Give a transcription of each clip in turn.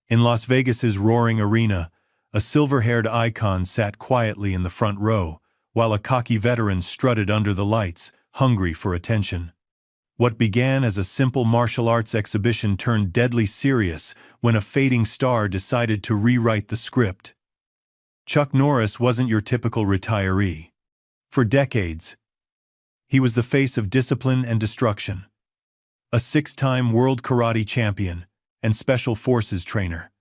In Las Vegas's roaring arena, a silver-haired icon sat quietly in the front row, while a cocky veteran strutted under the lights, hungry for attention. What began as a simple martial arts exhibition turned deadly serious when a fading star decided to rewrite the script. Chuck Norris wasn't your typical retiree. For decades, he was the face of discipline and destruction. A 6-time world karate champion and special forces trainer,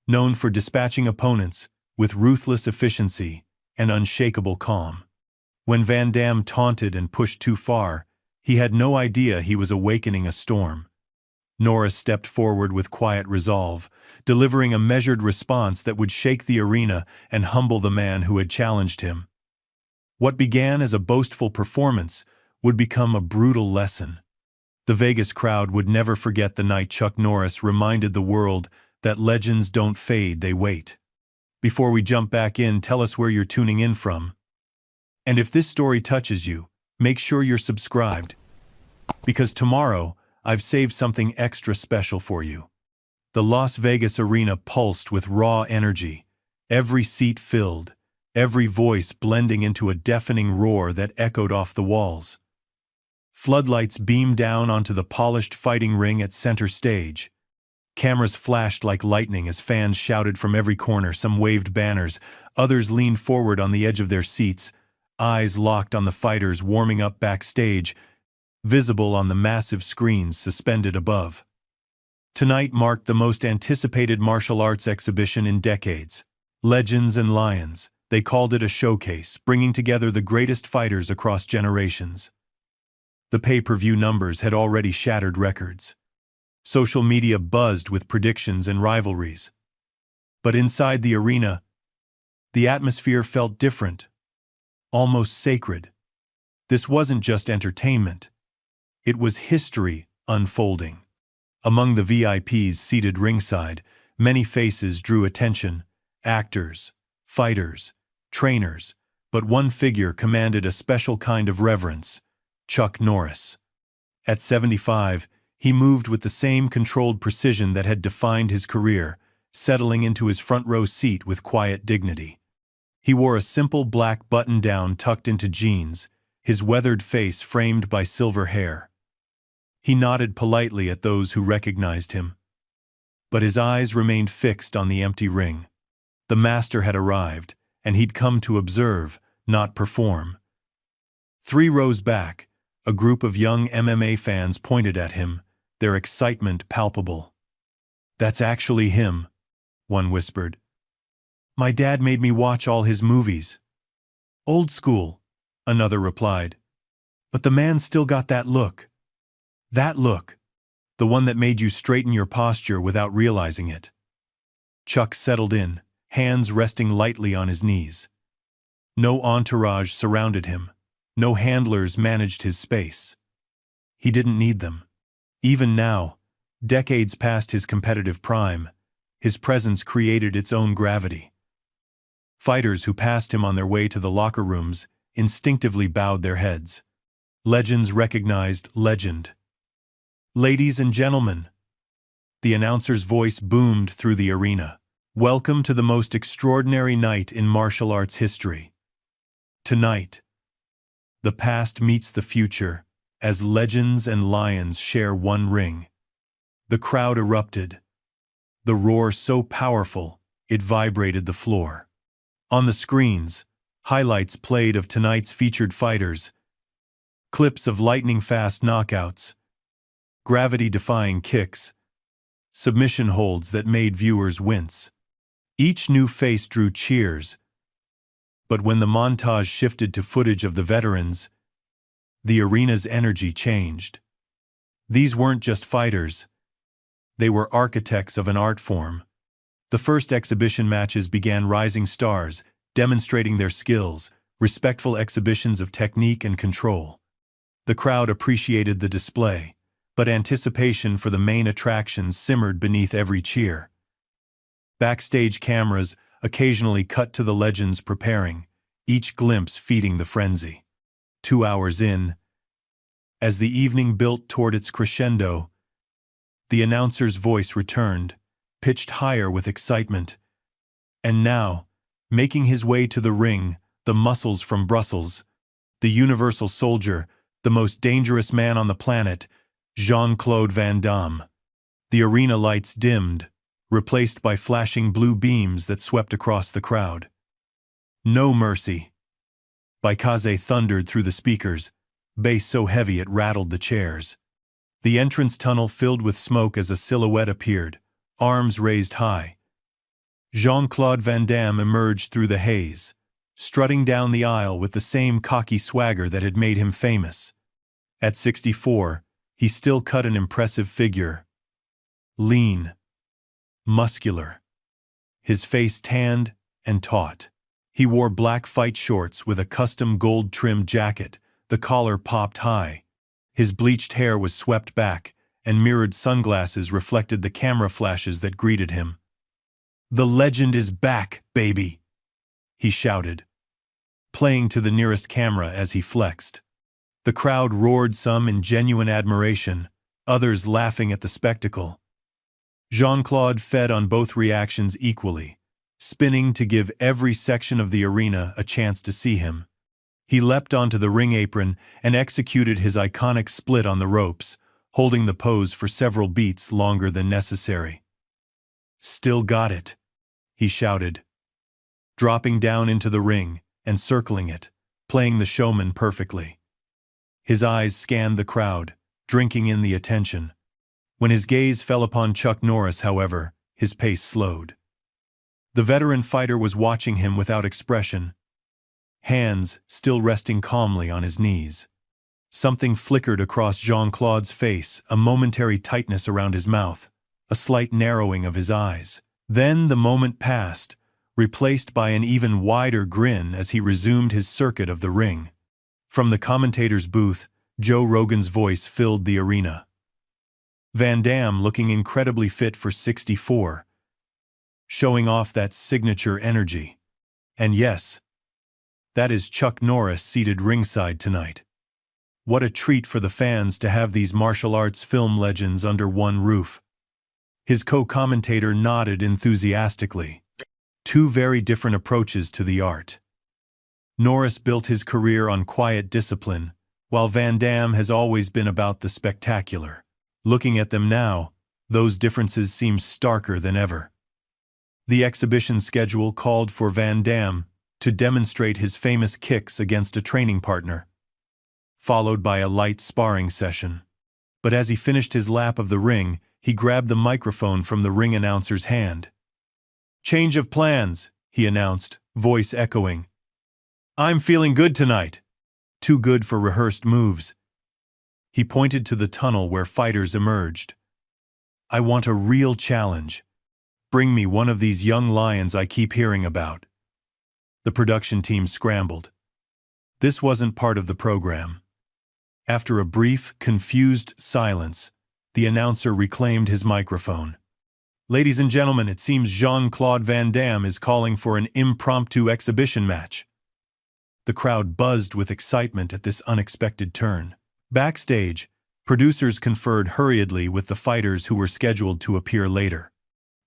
known for dispatching opponents with ruthless efficiency and unshakable calm. When Van Damme taunted and pushed too far, he had no idea he was awakening a storm. Norris stepped forward with quiet resolve, delivering a measured response that would shake the arena and humble the man who had challenged him. What began as a boastful performance would become a brutal lesson. The Vegas crowd would never forget the night Chuck Norris reminded the world that legends don't fade, they wait. Before we jump back in, tell us where you're tuning in from. And if this story touches you, make sure you're subscribed, because tomorrow I've saved something extra special for you. The Las Vegas arena pulsed with raw energy, every seat filled, every voice blending into a deafening roar that echoed off the walls. Floodlights beamed down onto the polished fighting ring at center stage. Cameras flashed like lightning as fans shouted from every corner. Some waved banners, others leaned forward on the edge of their seats, eyes locked on the fighters warming up backstage, visible on the massive screens suspended above. Tonight marked the most anticipated martial arts exhibition in decades. Legends and Lions, they called it a showcase, bringing together the greatest fighters across generations. The pay-per-view numbers had already shattered records. Social media buzzed with predictions and rivalries. But inside the arena, the atmosphere felt different, almost sacred. This wasn't just entertainment. It was history unfolding. Among the VIPs seated ringside, many faces drew attention: actors, fighters, trainers, but one figure commanded a special kind of reverence: Chuck Norris. At 75, he moved with the same controlled precision that had defined his career, settling into his front row seat with quiet dignity. He wore a simple black button-down tucked into jeans, his weathered face framed by silver hair. He nodded politely at those who recognized him, but his eyes remained fixed on the empty ring. The master had arrived, and he'd come to observe, not perform. 3 rows back, a group of young MMA fans pointed at him, their excitement palpable. "That's actually him," one whispered. "My dad made me watch all his movies." "Old school," another replied. "But the man still got that look. That look, the one that made you straighten your posture without realizing it." Chuck settled in, hands resting lightly on his knees. No entourage surrounded him. No handlers managed his space. He didn't need them. Even now, decades past his competitive prime, his presence created its own gravity. Fighters who passed him on their way to the locker rooms instinctively bowed their heads. Legends recognized legend. "Ladies and gentlemen," the announcer's voice boomed through the arena, "welcome to the most extraordinary night in martial arts history. Tonight, the past meets the future as legends and lions share one ring." The crowd erupted, the roar so powerful it vibrated the floor. On the screens, highlights played of tonight's featured fighters, clips of lightning-fast knockouts, gravity-defying kicks, submission holds that made viewers wince. Each new face drew cheers, but when the montage shifted to footage of the veterans, the arena's energy changed. These weren't just fighters. They were architects of an art form. The first exhibition matches began rising stars, demonstrating their skills, respectful exhibitions of technique and control. The crowd appreciated the display, but anticipation for the main attractions simmered beneath every cheer. Backstage cameras occasionally cut to the legends preparing, each glimpse feeding the frenzy. 2 hours in, as the evening built toward its crescendo, the announcer's voice returned, pitched higher with excitement. And now, making his way to the ring, the muscles from Brussels, the universal soldier, the most dangerous man on the planet, Jean-Claude Van Damme. The arena lights dimmed, replaced by flashing blue beams that swept across the crowd. "No mercy." Baikaze thundered through the speakers, bass so heavy it rattled the chairs. The entrance tunnel filled with smoke as a silhouette appeared, arms raised high. Jean-Claude Van Damme emerged through the haze, strutting down the aisle with the same cocky swagger that had made him famous. At 64, he still cut an impressive figure. Lean, muscular, his face tanned and taut. He wore black fight shorts with a custom gold-trimmed jacket, the collar popped high. His bleached hair was swept back, and mirrored sunglasses reflected the camera flashes that greeted him. "The legend is back, baby," he shouted, playing to the nearest camera as he flexed. The crowd roared, some in genuine admiration, others laughing at the spectacle. Jean-Claude fed on both reactions equally, spinning to give every section of the arena a chance to see him. He leapt onto the ring apron and executed his iconic split on the ropes, holding the pose for several beats longer than necessary. "Still got it," he shouted, dropping down into the ring and circling it, playing the showman perfectly. His eyes scanned the crowd, drinking in the attention. When his gaze fell upon Chuck Norris, however, his pace slowed. The veteran fighter was watching him without expression, hands still resting calmly on his knees. Something flickered across Jean-Claude's face, a momentary tightness around his mouth, a slight narrowing of his eyes. Then the moment passed, replaced by an even wider grin as he resumed his circuit of the ring. From the commentator's booth, Joe Rogan's voice filled the arena. Van Damme looking incredibly fit for 64, showing off that signature energy. And yes, that is Chuck Norris seated ringside tonight. What a treat for the fans to have these martial arts film legends under one roof. His co-commentator nodded enthusiastically. Two very different approaches to the art. Norris built his career on quiet discipline, while Van Damme has always been about the spectacular. Looking at them now, those differences seem starker than ever. The exhibition schedule called for Van Damme to demonstrate his famous kicks against a training partner, followed by a light sparring session. But as he finished his lap of the ring, he grabbed the microphone from the ring announcer's hand. "Change of plans," he announced, voice echoing. "I'm feeling good tonight. Too good for rehearsed moves." He pointed to the tunnel where fighters emerged. "I want a real challenge. Bring me one of these young lions I keep hearing about." The production team scrambled. This wasn't part of the program. After a brief, confused silence, the announcer reclaimed his microphone. "Ladies and gentlemen, it seems Jean-Claude Van Damme is calling for an impromptu exhibition match." The crowd buzzed with excitement at this unexpected turn. Backstage, producers conferred hurriedly with the fighters who were scheduled to appear later.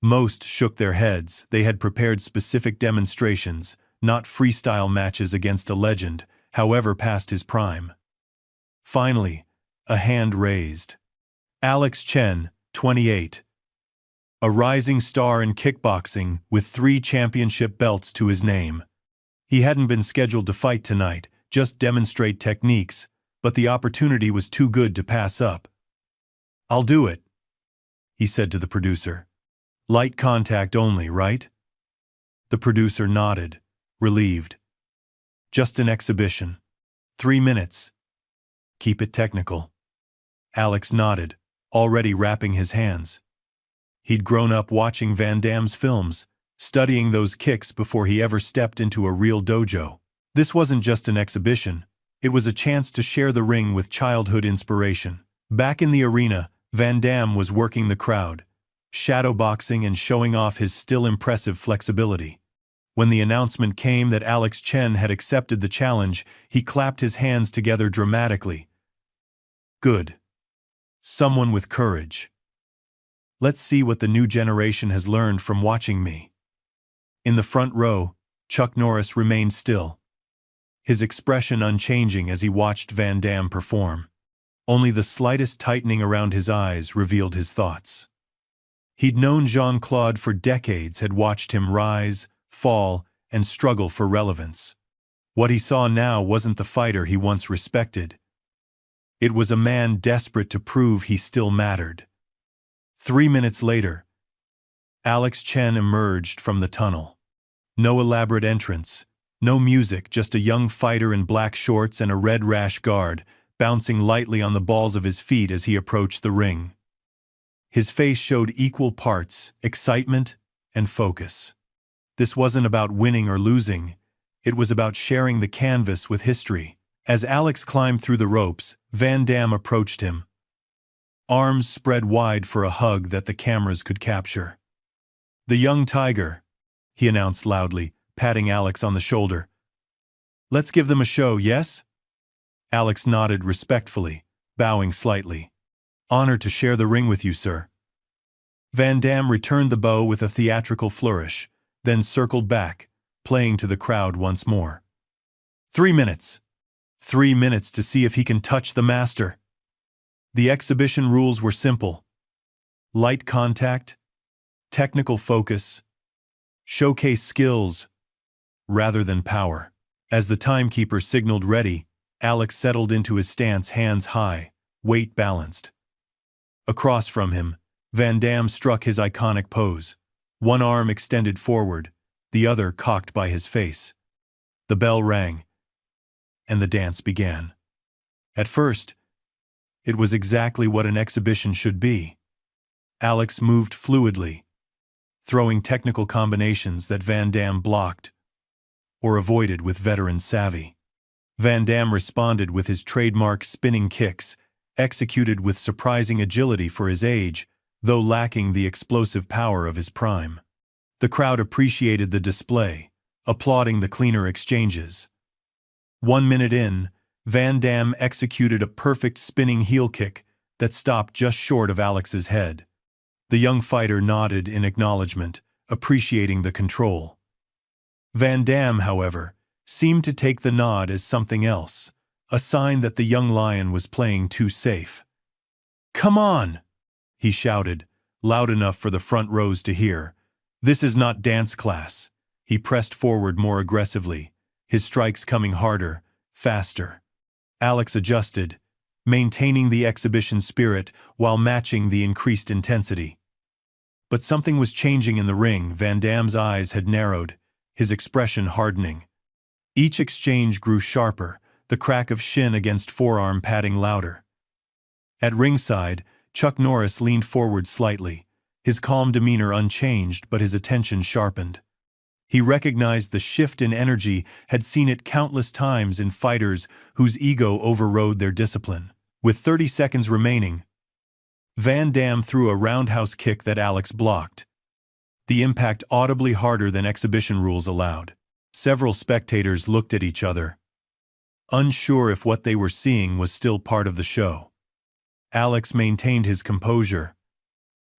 Most shook their heads. They had prepared specific demonstrations, not freestyle matches against a legend, however past his prime. Finally, a hand raised. Alex Chen, 28. A rising star in kickboxing with 3 championship belts to his name. He hadn't been scheduled to fight tonight, just demonstrate techniques, but the opportunity was too good to pass up. "I'll do it," he said to the producer. "Light contact only, right?" The producer nodded, relieved. "Just an exhibition. 3 minutes. Keep it technical." Alex nodded, already wrapping his hands. He'd grown up watching Van Damme's films, studying those kicks before he ever stepped into a real dojo. This wasn't just an exhibition. It was a chance to share the ring with childhood inspiration. Back in the arena, Van Damme was working the crowd, shadowboxing and showing off his still impressive flexibility. When the announcement came that Alex Chen had accepted the challenge, he clapped his hands together dramatically. "Good. Someone with courage. Let's see what the new generation has learned from watching me. In the front row, Chuck Norris remained still, his expression unchanging as he watched Van Damme perform. Only the slightest tightening around his eyes revealed his thoughts. He'd known Jean-Claude for decades, had watched him rise, fall, and struggle for relevance. What he saw now wasn't the fighter he once respected. It was a man desperate to prove he still mattered. 3 minutes later, Alex Chen emerged from the tunnel. No elaborate entrance, no music, just a young fighter in black shorts and a red rash guard, bouncing lightly on the balls of his feet as he approached the ring. His face showed equal parts excitement and focus. This wasn't about winning or losing, it was about sharing the canvas with history. As Alex climbed through the ropes, Van Damme approached him, arms spread wide for a hug that the cameras could capture. "The young tiger," he announced loudly, patting Alex on the shoulder. "Let's give them a show, yes?" Alex nodded respectfully, bowing slightly. "Honored to share the ring with you, sir." Van Damme returned the bow with a theatrical flourish, then circled back, playing to the crowd once more. 3 minutes. 3 minutes to see if he can touch the master. The exhibition rules were simple. Light contact, technical focus, showcase skills, rather than power. As the timekeeper signaled ready, Alex settled into his stance, hands high, weight balanced. Across from him, Van Damme struck his iconic pose, one arm extended forward, the other cocked by his face. The bell rang, and the dance began. At first, it was exactly what an exhibition should be. Alex moved fluidly, throwing technical combinations that Van Damme blocked or avoided with veteran savvy. Van Damme responded with his trademark spinning kicks, executed with surprising agility for his age, though lacking the explosive power of his prime. The crowd appreciated the display, applauding the cleaner exchanges. 1 minute in, Van Damme executed a perfect spinning heel kick that stopped just short of Alex's head. The young fighter nodded in acknowledgement, appreciating the control. Van Damme, however, seemed to take the nod as something else, a sign that the young lion was playing too safe. "Come on!" he shouted, loud enough for the front rows to hear. "This is not dance class." He pressed forward more aggressively, his strikes coming harder, faster. Alex adjusted, maintaining the exhibition spirit while matching the increased intensity. But something was changing in the ring. Van Damme's eyes had narrowed, his expression hardening. Each exchange grew sharper, the crack of shin against forearm padding louder. At ringside, Chuck Norris leaned forward slightly, his calm demeanor unchanged but his attention sharpened. He recognized the shift in energy, had seen it countless times in fighters whose ego overrode their discipline. With 30 seconds remaining, Van Damme threw a roundhouse kick that Alex blocked, the impact audibly harder than exhibition rules allowed. Several spectators looked at each other, unsure if what they were seeing was still part of the show. Alex maintained his composure,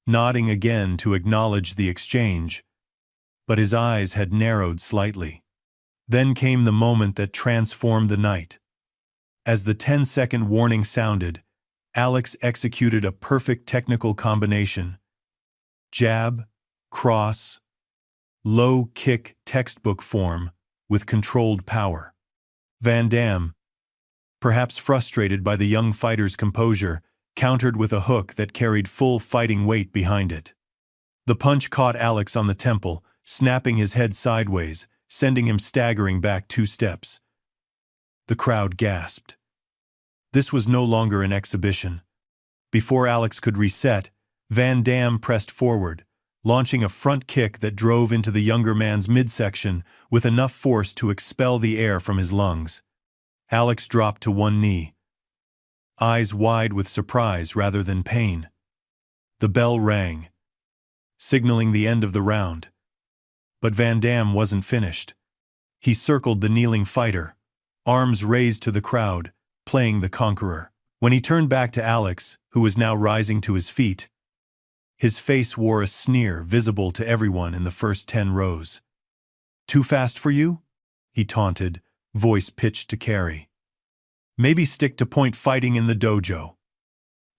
nodding again to acknowledge the exchange, but his eyes had narrowed slightly. Then came the moment that transformed the night. As the 10-second warning sounded, Alex executed a perfect technical combination. Jab, cross, low kick, textbook form, with controlled power. Van Damme, perhaps frustrated by the young fighter's composure, countered with a hook that carried full fighting weight behind it. The punch caught Alex on the temple, snapping his head sideways, sending him staggering back 2 steps. The crowd gasped. This was no longer an exhibition. Before Alex could reset, Van Damme pressed forward, launching a front kick that drove into the younger man's midsection with enough force to expel the air from his lungs. Alex dropped to one knee, eyes wide with surprise rather than pain. The bell rang, signaling the end of the round. But Van Damme wasn't finished. He circled the kneeling fighter, arms raised to the crowd, playing the conqueror. When he turned back to Alex, who was now rising to his feet, His face wore a sneer visible to everyone in the first 10 rows. "Too fast for you?" he taunted, voice pitched to Carrie. "Maybe stick to point fighting in the dojo."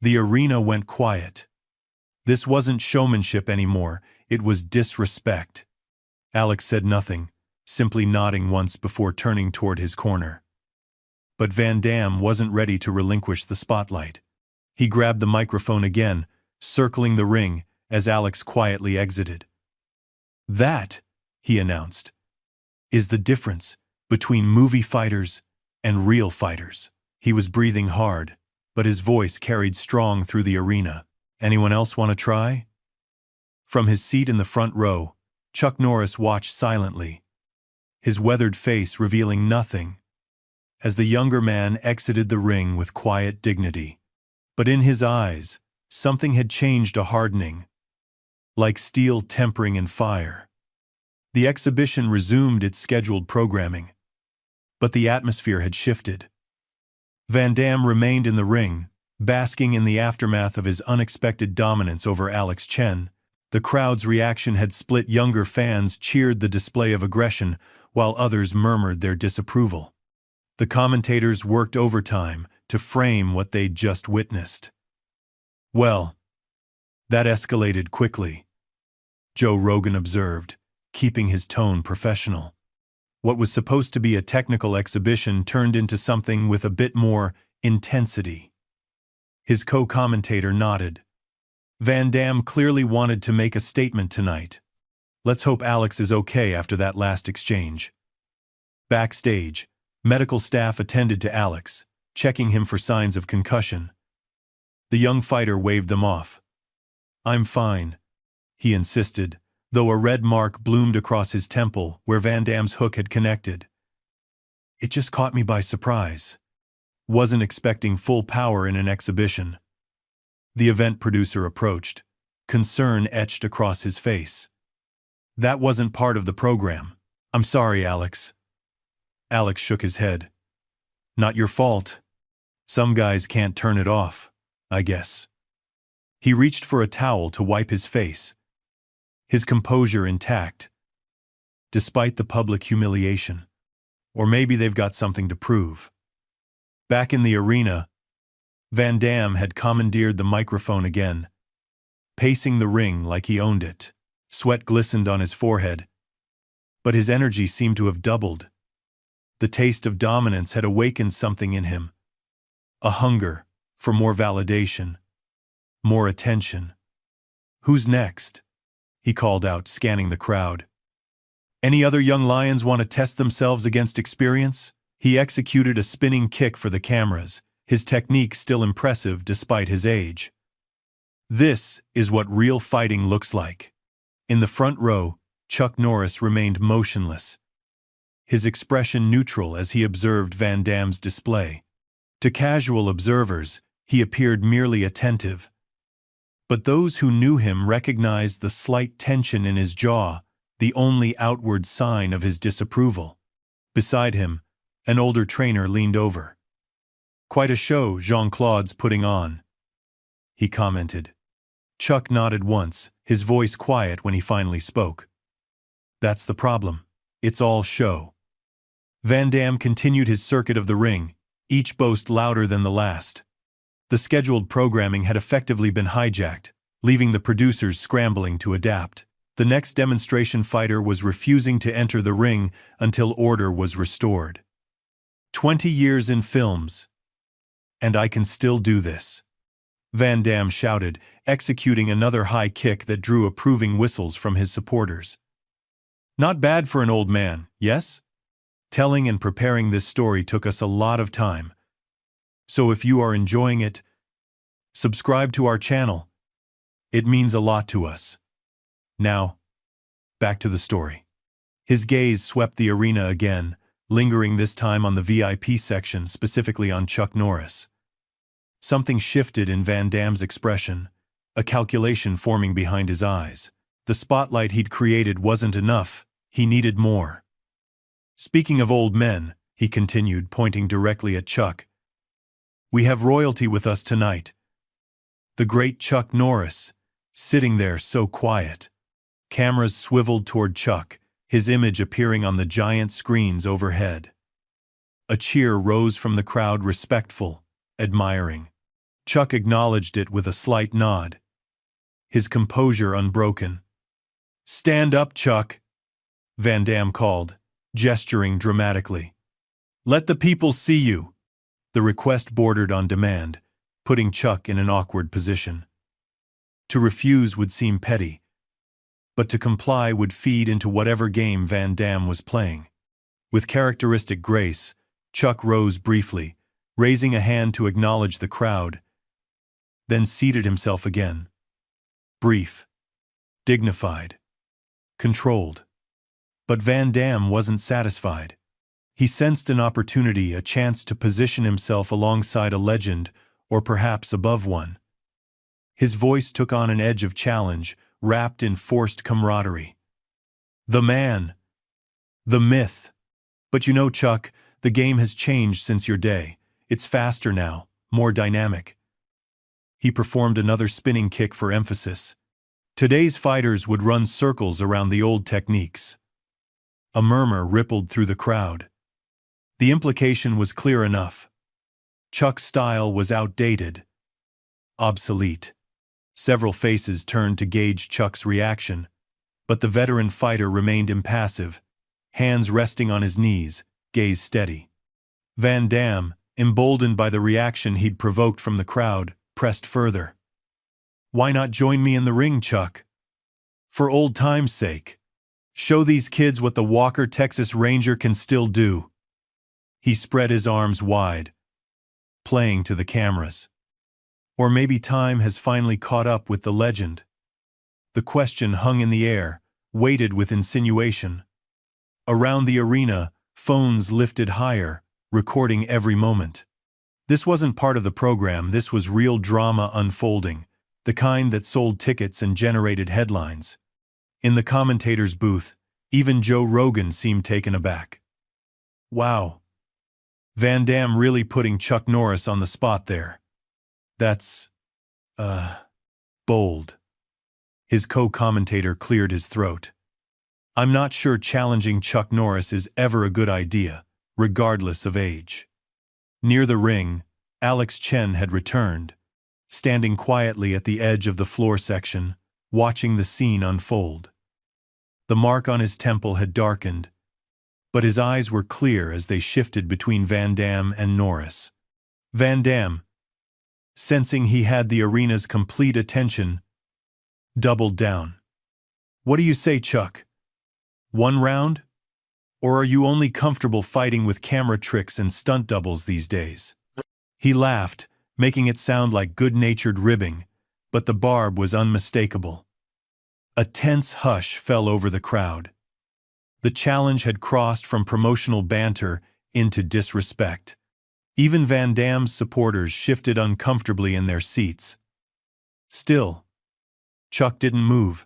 The arena went quiet. This wasn't showmanship anymore, it was disrespect. Alex said nothing, simply nodding once before turning toward his corner. But Van Damme wasn't ready to relinquish the spotlight. He grabbed the microphone again, circling the ring, as Alex quietly exited. "That," he announced, "is the difference between movie fighters and real fighters." He was breathing hard, but his voice carried strong through the arena. "Anyone else want to try?" From his seat in the front row, Chuck Norris watched silently, his weathered face revealing nothing, as the younger man exited the ring with quiet dignity. But in his eyes, something had changed, a hardening, like steel tempering in fire. The exhibition resumed its scheduled programming, but the atmosphere had shifted. Van Damme remained in the ring, basking in the aftermath of his unexpected dominance over Alex Chen. The crowd's reaction had split. Younger fans cheered the display of aggression, while others murmured their disapproval. The commentators worked overtime to frame what they'd just witnessed. "Well, that escalated quickly," Joe Rogan observed, keeping his tone professional. What was supposed to be a technical exhibition turned into something with a bit more intensity. His co-commentator nodded. Van Damme clearly wanted to make a statement tonight. "Let's hope Alex is okay after that last exchange." Backstage, medical staff attended to Alex, checking him for signs of concussion. The young fighter waved them off. "I'm fine," he insisted, though a red mark bloomed across his temple where Van Damme's hook had connected. "It just caught me by surprise. Wasn't expecting full power in an exhibition." The event producer approached, concern etched across his face. "That wasn't part of the program. I'm sorry, Alex." Alex shook his head. "Not your fault. Some guys can't turn it off, I guess." He reached for a towel to wipe his face, his composure intact, despite the public humiliation. Or maybe they've got something to prove. Back in the arena, Van Damme had commandeered the microphone again, pacing the ring like he owned it. Sweat glistened on his forehead, but his energy seemed to have doubled. The taste of dominance had awakened something in him, a hunger for more validation, more attention. "Who's next?" he called out, scanning the crowd. "Any other young lions want to test themselves against experience?" He executed a spinning kick for the cameras, his technique still impressive despite his age. This is what real fighting looks like. In the front row, Chuck Norris remained motionless, his expression neutral as he observed Van Damme's display. To casual observers, he appeared merely attentive. But those who knew him recognized the slight tension in his jaw, the only outward sign of his disapproval. Beside him, an older trainer leaned over. "Quite a show Jean-Claude's putting on," he commented. Chuck nodded once, his voice quiet when he finally spoke. "That's the problem. It's all show." Van Damme continued his circuit of the ring, each boast louder than the last. The scheduled programming had effectively been hijacked, leaving the producers scrambling to adapt. The next demonstration fighter was refusing to enter the ring until order was restored. 20 years in films, and I can still do this," Van Damme shouted, executing another high kick that drew approving whistles from his supporters. "Not bad for an old man, yes?" Telling and preparing this story took us a lot of time. So if you are enjoying it, subscribe to our channel. It means a lot to us. Now, back to the story. His gaze swept the arena again, lingering this time on the VIP section, specifically on Chuck Norris. Something shifted in Van Damme's expression, a calculation forming behind his eyes. The spotlight he'd created wasn't enough, he needed more. "Speaking of old men," he continued, pointing directly at Chuck, "we have royalty with us tonight. The great Chuck Norris, sitting there so quiet. Cameras swiveled toward Chuck, his image appearing on the giant screens overhead. A cheer rose from the crowd, respectful, admiring. Chuck acknowledged it with a slight nod, his composure unbroken. "Stand up, Chuck," Van Damme called, gesturing dramatically. "Let the people see you." The request bordered on demand, putting Chuck in an awkward position. To refuse would seem petty, but to comply would feed into whatever game Van Damme was playing. With characteristic grace, Chuck rose briefly, raising a hand to acknowledge the crowd, then seated himself again. Brief, dignified, controlled. But Van Damme wasn't satisfied. He sensed an opportunity, a chance to position himself alongside a legend, or perhaps above one. His voice took on an edge of challenge, wrapped in forced camaraderie. "The man. The myth. But you know, Chuck, the game has changed since your day. It's faster now, more dynamic." He performed another spinning kick for emphasis. "Today's fighters would run circles around the old techniques." A murmur rippled through the crowd. The implication was clear enough. Chuck's style was outdated, obsolete. Several faces turned to gauge Chuck's reaction, but the veteran fighter remained impassive, hands resting on his knees, gaze steady. Van Damme, emboldened by the reaction he'd provoked from the crowd, pressed further. "Why not join me in the ring, Chuck? For old time's sake. Show these kids what the Walker Texas Ranger can still do." He spread his arms wide, playing to the cameras. Or maybe time has finally caught up with the legend. The question hung in the air, weighted with insinuation. Around the arena, phones lifted higher, recording every moment. This wasn't part of the program, this was real drama unfolding, the kind that sold tickets and generated headlines. In the commentator's booth, even Joe Rogan seemed taken aback. "Wow. Van Damme really putting Chuck Norris on the spot there. That's, bold." His co-commentator cleared his throat. "I'm not sure challenging Chuck Norris is ever a good idea, regardless of age." Near the ring, Alex Chen had returned, standing quietly at the edge of the floor section, watching the scene unfold. The mark on his temple had darkened, but his eyes were clear as they shifted between Van Damme and Norris. Van Damme, sensing he had the arena's complete attention, doubled down. "What do you say, Chuck? One round? Or are you only comfortable fighting with camera tricks and stunt doubles these days?" He laughed, making it sound like good-natured ribbing, but the barb was unmistakable. A tense hush fell over the crowd. The challenge had crossed from promotional banter into disrespect. Even Van Damme's supporters shifted uncomfortably in their seats. Still, Chuck didn't move,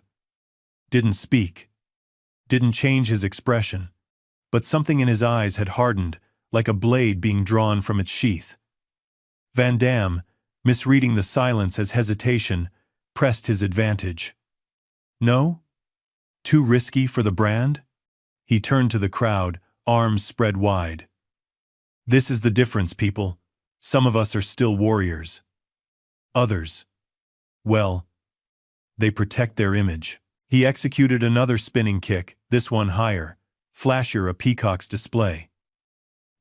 didn't speak, didn't change his expression, but something in his eyes had hardened, like a blade being drawn from its sheath. Van Damme, misreading the silence as hesitation, pressed his advantage. "No? Too risky for the brand?" He turned to the crowd, arms spread wide. "This is the difference, people. Some of us are still warriors. Others, well, they protect their image." He executed another spinning kick, this one higher, flashier, a peacock's display.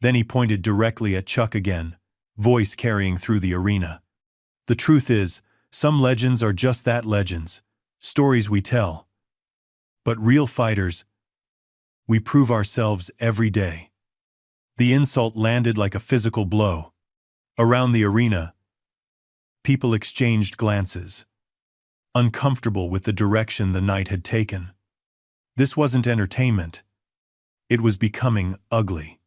Then he pointed directly at Chuck again, voice carrying through the arena. "The truth is, some legends are just that, legends, stories we tell. But real fighters, we prove ourselves every day." The insult landed like a physical blow. Around the arena, people exchanged glances, uncomfortable with the direction the night had taken. This wasn't entertainment. It was becoming ugly.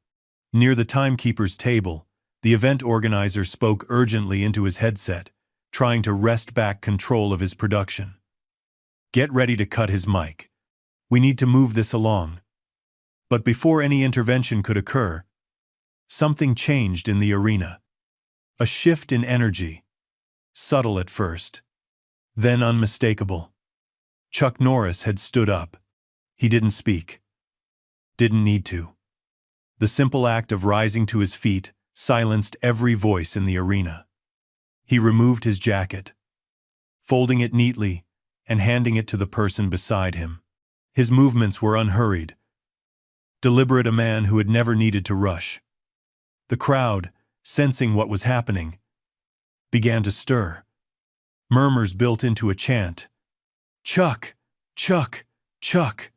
Near the timekeeper's table, the event organizer spoke urgently into his headset, trying to wrest back control of his production. "Get ready to cut his mic. We need to move this along." But before any intervention could occur, something changed in the arena. A shift in energy, subtle at first, then unmistakable. Chuck Norris had stood up. He didn't speak. Didn't need to. The simple act of rising to his feet silenced every voice in the arena. He removed his jacket, folding it neatly and handing it to the person beside him. His movements were unhurried, deliberate, a man who had never needed to rush. The crowd, sensing what was happening, began to stir. Murmurs built into a chant. Chuck! Chuck! Chuck!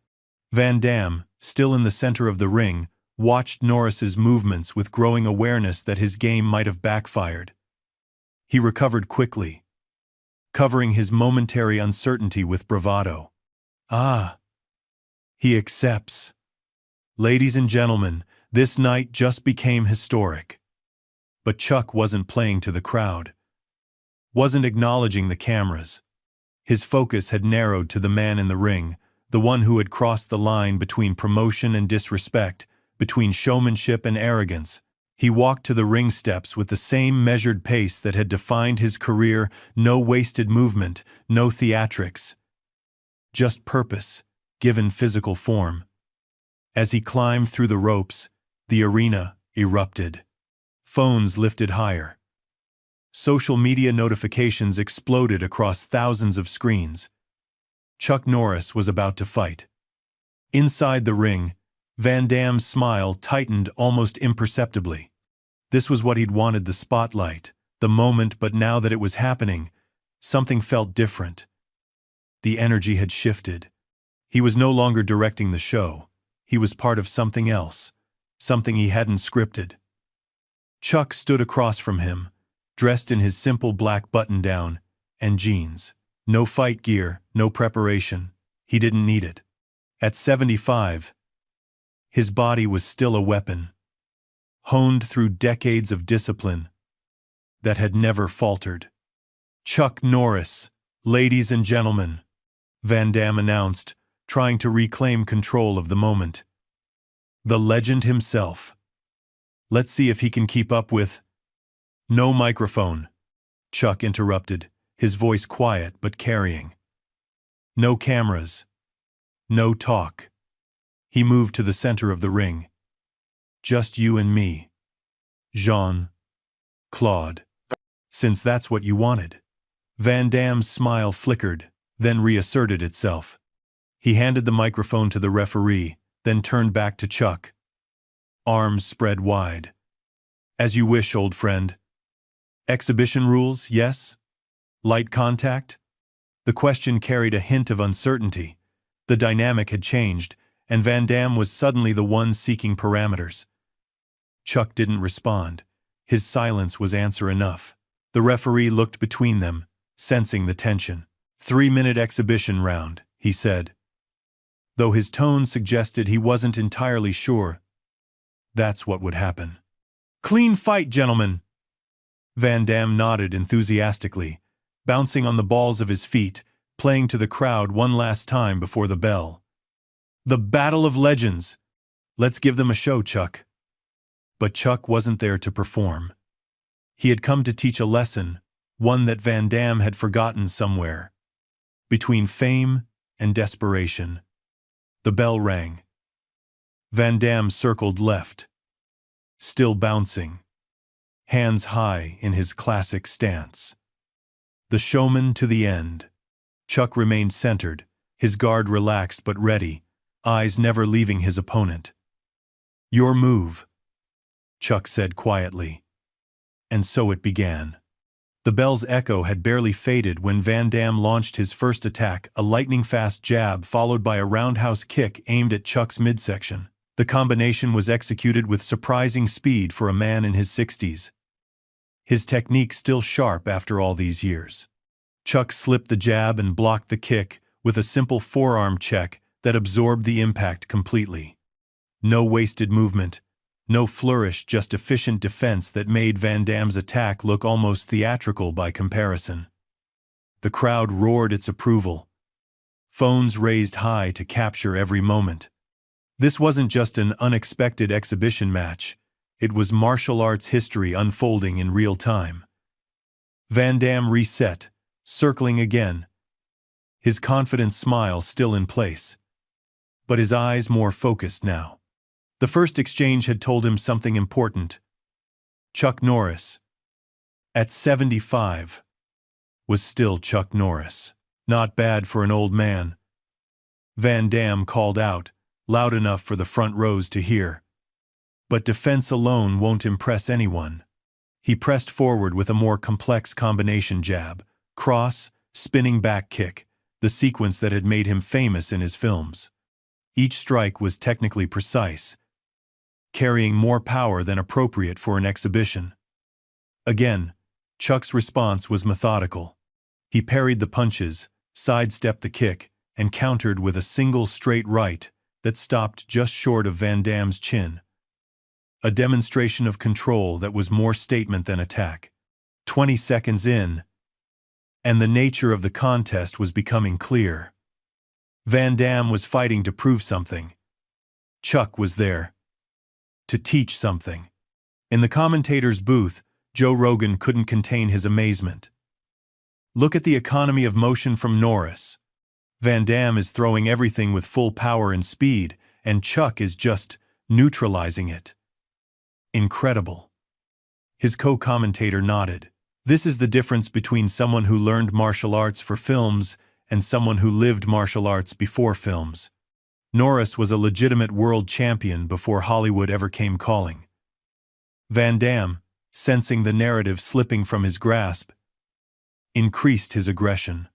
Van Damme, still in the center of the ring, watched Norris's movements with growing awareness that his game might have backfired. He recovered quickly, covering his momentary uncertainty with bravado. Ah! He accepts. Ladies and gentlemen, this night just became historic. But Chuck wasn't playing to the crowd. Wasn't acknowledging the cameras. His focus had narrowed to the man in the ring, the one who had crossed the line between promotion and disrespect, between showmanship and arrogance. He walked to the ring steps with the same measured pace that had defined his career, no wasted movement, no theatrics. Just purpose, given physical form. As he climbed through the ropes, the arena erupted. Phones lifted higher. Social media notifications exploded across thousands of screens. Chuck Norris was about to fight. Inside the ring, Van Damme's smile tightened almost imperceptibly. This was what he'd wanted: the spotlight, the moment, but now that it was happening, something felt different. The energy had shifted. He was no longer directing the show. He was part of something else, something he hadn't scripted. Chuck stood across from him, dressed in his simple black button-down and jeans. No fight gear, no preparation. He didn't need it. At 75, his body was still a weapon, honed through decades of discipline that had never faltered. Chuck Norris, ladies and gentlemen, Van Damme announced, trying to reclaim control of the moment. The legend himself. Let's see if he can keep up with... No microphone, Chuck interrupted, his voice quiet but carrying. No cameras. No talk. He moved to the center of the ring. Just you and me. Jean. Claude. Since that's what you wanted. Van Damme's smile flickered, then reasserted itself. He handed the microphone to the referee, then turned back to Chuck. Arms spread wide. As you wish, old friend. Exhibition rules, yes? Light contact? The question carried a hint of uncertainty. The dynamic had changed, and Van Damme was suddenly the one seeking parameters. Chuck didn't respond. His silence was answer enough. The referee looked between them, sensing the tension. 3-minute exhibition round, he said. Though his tone suggested he wasn't entirely sure. That's what would happen. Clean fight, gentlemen! Van Damme nodded enthusiastically, bouncing on the balls of his feet, playing to the crowd one last time before the bell. The Battle of Legends! Let's give them a show, Chuck. But Chuck wasn't there to perform. He had come to teach a lesson, one that Van Damme had forgotten somewhere. Between fame and desperation. The bell rang. Van Damme circled left, still bouncing, hands high in his classic stance. The showman to the end. Chuck remained centered, his guard relaxed but ready, eyes never leaving his opponent. Your move, Chuck said quietly. And so it began. The bell's echo had barely faded when Van Damme launched his first attack, a lightning-fast jab followed by a roundhouse kick aimed at Chuck's midsection. The combination was executed with surprising speed for a man in his 60s. His technique still sharp after all these years. Chuck slipped the jab and blocked the kick with a simple forearm check that absorbed the impact completely. No wasted movement, no flourish, just efficient defense that made Van Damme's attack look almost theatrical by comparison. The crowd roared its approval. Phones raised high to capture every moment. This wasn't just an unexpected exhibition match. It was martial arts history unfolding in real time. Van Damme reset, circling again, his confident smile still in place, but his eyes more focused now. The first exchange had told him something important. Chuck Norris, at 75, was still Chuck Norris. Not bad for an old man. Van Damme called out, loud enough for the front rows to hear. But defense alone won't impress anyone. He pressed forward with a more complex combination jab, cross, spinning back kick, the sequence that had made him famous in his films. Each strike was technically precise, carrying more power than appropriate for an exhibition. Again, Chuck's response was methodical. He parried the punches, sidestepped the kick, and countered with a single straight right that stopped just short of Van Damme's chin. A demonstration of control that was more statement than attack. 20 seconds in, and the nature of the contest was becoming clear. Van Damme was fighting to prove something. Chuck was there to teach something. In the commentator's booth, Joe Rogan couldn't contain his amazement. Look at the economy of motion from Norris. Van Damme is throwing everything with full power and speed, and Chuck is just neutralizing it. Incredible. His co-commentator nodded. This is the difference between someone who learned martial arts for films and someone who lived martial arts before films. Norris was a legitimate world champion before Hollywood ever came calling. Van Damme, sensing the narrative slipping from his grasp, increased his aggression.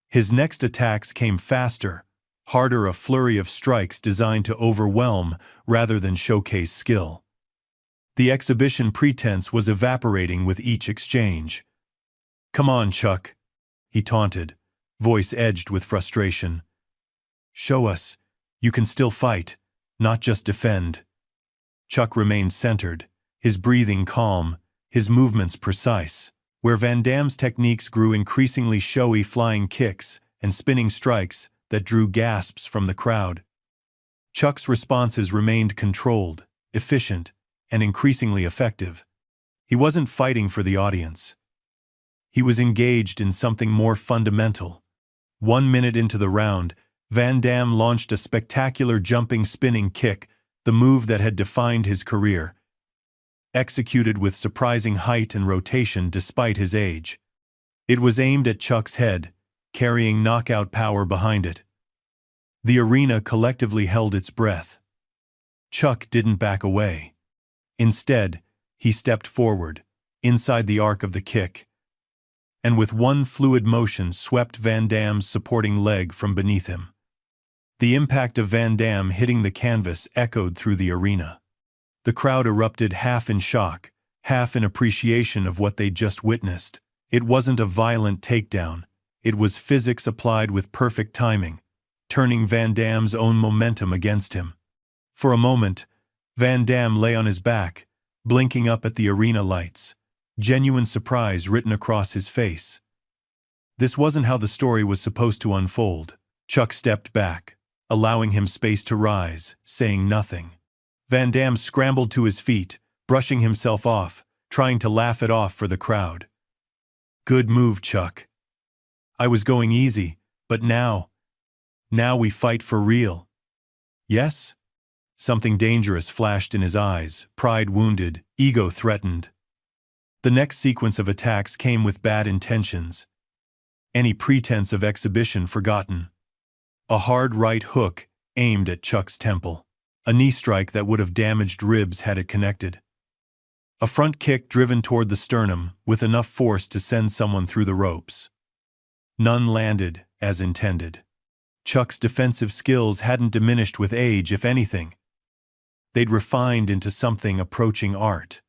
His next attacks came faster, harder, a flurry of strikes designed to overwhelm rather than showcase skill. The exhibition pretense was evaporating with each exchange. "Come on, Chuck," he taunted, voice edged with frustration. "Show us. You can still fight, not just defend." Chuck remained centered, his breathing calm, his movements precise. Where Van Damme's techniques grew increasingly showy flying kicks and spinning strikes that drew gasps from the crowd, Chuck's responses remained controlled, efficient, and increasingly effective. He wasn't fighting for the audience. He was engaged in something more fundamental. 1 minute into the round, Van Damme launched a spectacular jumping spinning kick, the move that had defined his career, executed with surprising height and rotation despite his age. It was aimed at Chuck's head, carrying knockout power behind it. The arena collectively held its breath. Chuck didn't back away. Instead, he stepped forward, inside the arc of the kick, and with one fluid motion swept Van Damme's supporting leg from beneath him. The impact of Van Damme hitting the canvas echoed through the arena. The crowd erupted, half in shock, half in appreciation of what they'd just witnessed. It wasn't a violent takedown. It was physics applied with perfect timing, turning Van Damme's own momentum against him. For a moment, Van Damme lay on his back, blinking up at the arena lights, genuine surprise written across his face. This wasn't how the story was supposed to unfold. Chuck stepped back, allowing him space to rise, saying nothing. Van Damme scrambled to his feet, brushing himself off, trying to laugh it off for the crowd. "Good move, Chuck. I was going easy, but now we fight for real." "Yes?" Something dangerous flashed in his eyes, pride wounded, ego threatened. The next sequence of attacks came with bad intentions. Any pretense of exhibition forgotten. A hard right hook aimed at Chuck's temple. A knee strike that would have damaged ribs had it connected. A front kick driven toward the sternum with enough force to send someone through the ropes. None landed as intended. Chuck's defensive skills hadn't diminished with age, if anything. They'd refined into something approaching art.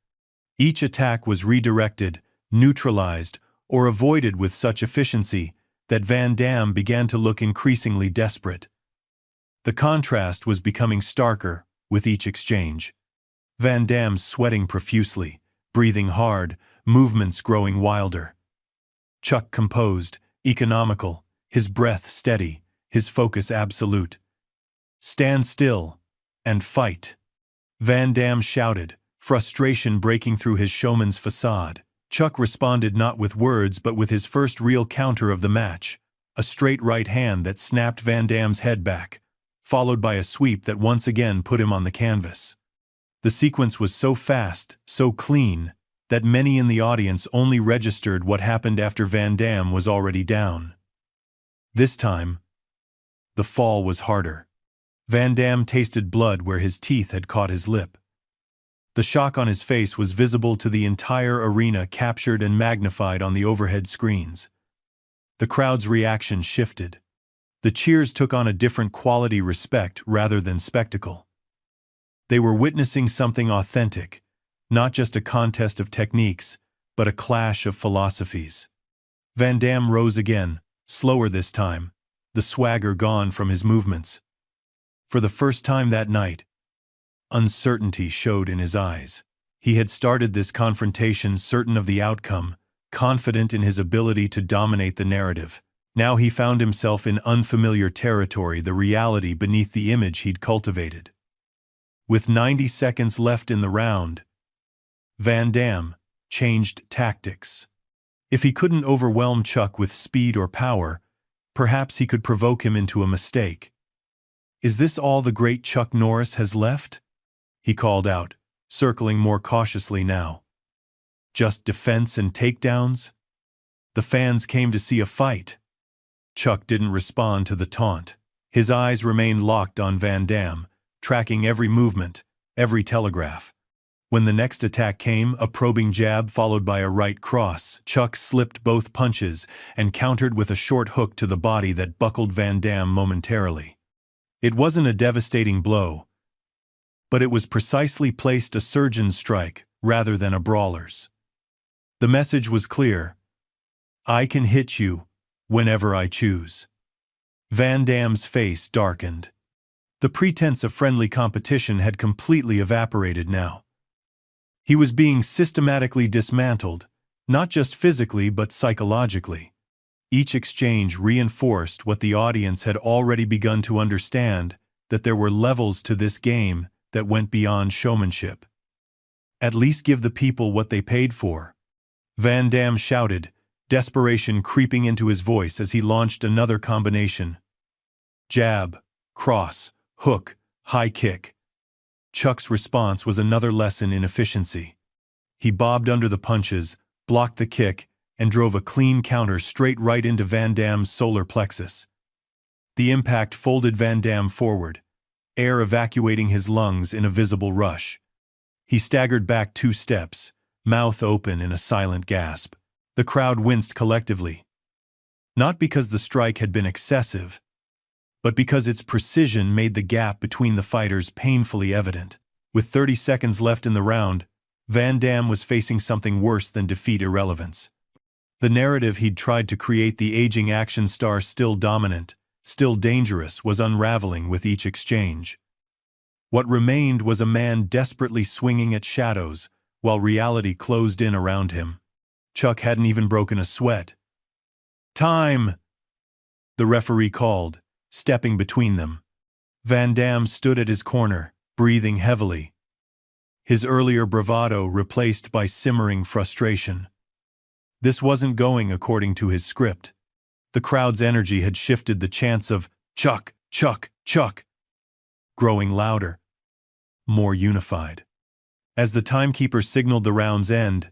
Each attack was redirected, neutralized, or avoided with such efficiency that Van Damme began to look increasingly desperate. The contrast was becoming starker with each exchange. Van Damme sweating profusely, breathing hard, movements growing wilder. Chuck composed, economical, his breath steady, his focus absolute. "Stand still and fight," Van Damme shouted, frustration breaking through his showman's facade. Chuck responded not with words but with his first real counter of the match, a straight right hand that snapped Van Damme's head back, followed by a sweep that once again put him on the canvas. The sequence was so fast, so clean, that many in the audience only registered what happened after Van Damme was already down. This time, the fall was harder. Van Damme tasted blood where his teeth had caught his lip. The shock on his face was visible to the entire arena, captured and magnified on the overhead screens. The crowd's reaction shifted. The cheers took on a different quality, respect rather than spectacle. They were witnessing something authentic, not just a contest of techniques, but a clash of philosophies. Van Damme rose again, slower this time, the swagger gone from his movements. For the first time that night, uncertainty showed in his eyes. He had started this confrontation certain of the outcome, confident in his ability to dominate the narrative. Now he found himself in unfamiliar territory, the reality beneath the image he'd cultivated. With 90 seconds left in the round, Van Damme changed tactics. If he couldn't overwhelm Chuck with speed or power, perhaps he could provoke him into a mistake. "Is this all the great Chuck Norris has left?" he called out, circling more cautiously now. "Just defense and takedowns?" The fans came to see a fight. Chuck didn't respond to the taunt. His eyes remained locked on Van Damme, tracking every movement, every telegraph. When the next attack came, a probing jab followed by a right cross, Chuck slipped both punches and countered with a short hook to the body that buckled Van Damme momentarily. It wasn't a devastating blow, but it was precisely placed, a surgeon's strike rather than a brawler's. The message was clear: I can hit you whenever I choose. Van Damme's face darkened. The pretense of friendly competition had completely evaporated now. He was being systematically dismantled, not just physically but psychologically. Each exchange reinforced what the audience had already begun to understand, that there were levels to this game that went beyond showmanship. "At least give the people what they paid for," Van Damme shouted, desperation creeping into his voice as he launched another combination. Jab, cross, hook, high kick. Chuck's response was another lesson in efficiency. He bobbed under the punches, blocked the kick, and drove a clean counter straight right into Van Damme's solar plexus. The impact folded Van Damme forward, air evacuating his lungs in a visible rush. He staggered back 2 steps, mouth open in a silent gasp. The crowd winced collectively. Not because the strike had been excessive, but because its precision made the gap between the fighters painfully evident. With 30 seconds left in the round, Van Damme was facing something worse than defeat irrelevance. The narrative he'd tried to create, the aging action star still dominant, still dangerous, was unraveling with each exchange. What remained was a man desperately swinging at shadows, while reality closed in around him. Chuck hadn't even broken a sweat. "Time!" the referee called, stepping between them. Van Damme stood at his corner, breathing heavily, his earlier bravado replaced by simmering frustration. This wasn't going according to his script. The crowd's energy had shifted, the chants of "Chuck, Chuck, Chuck," growing louder, more unified. As the timekeeper signaled the round's end,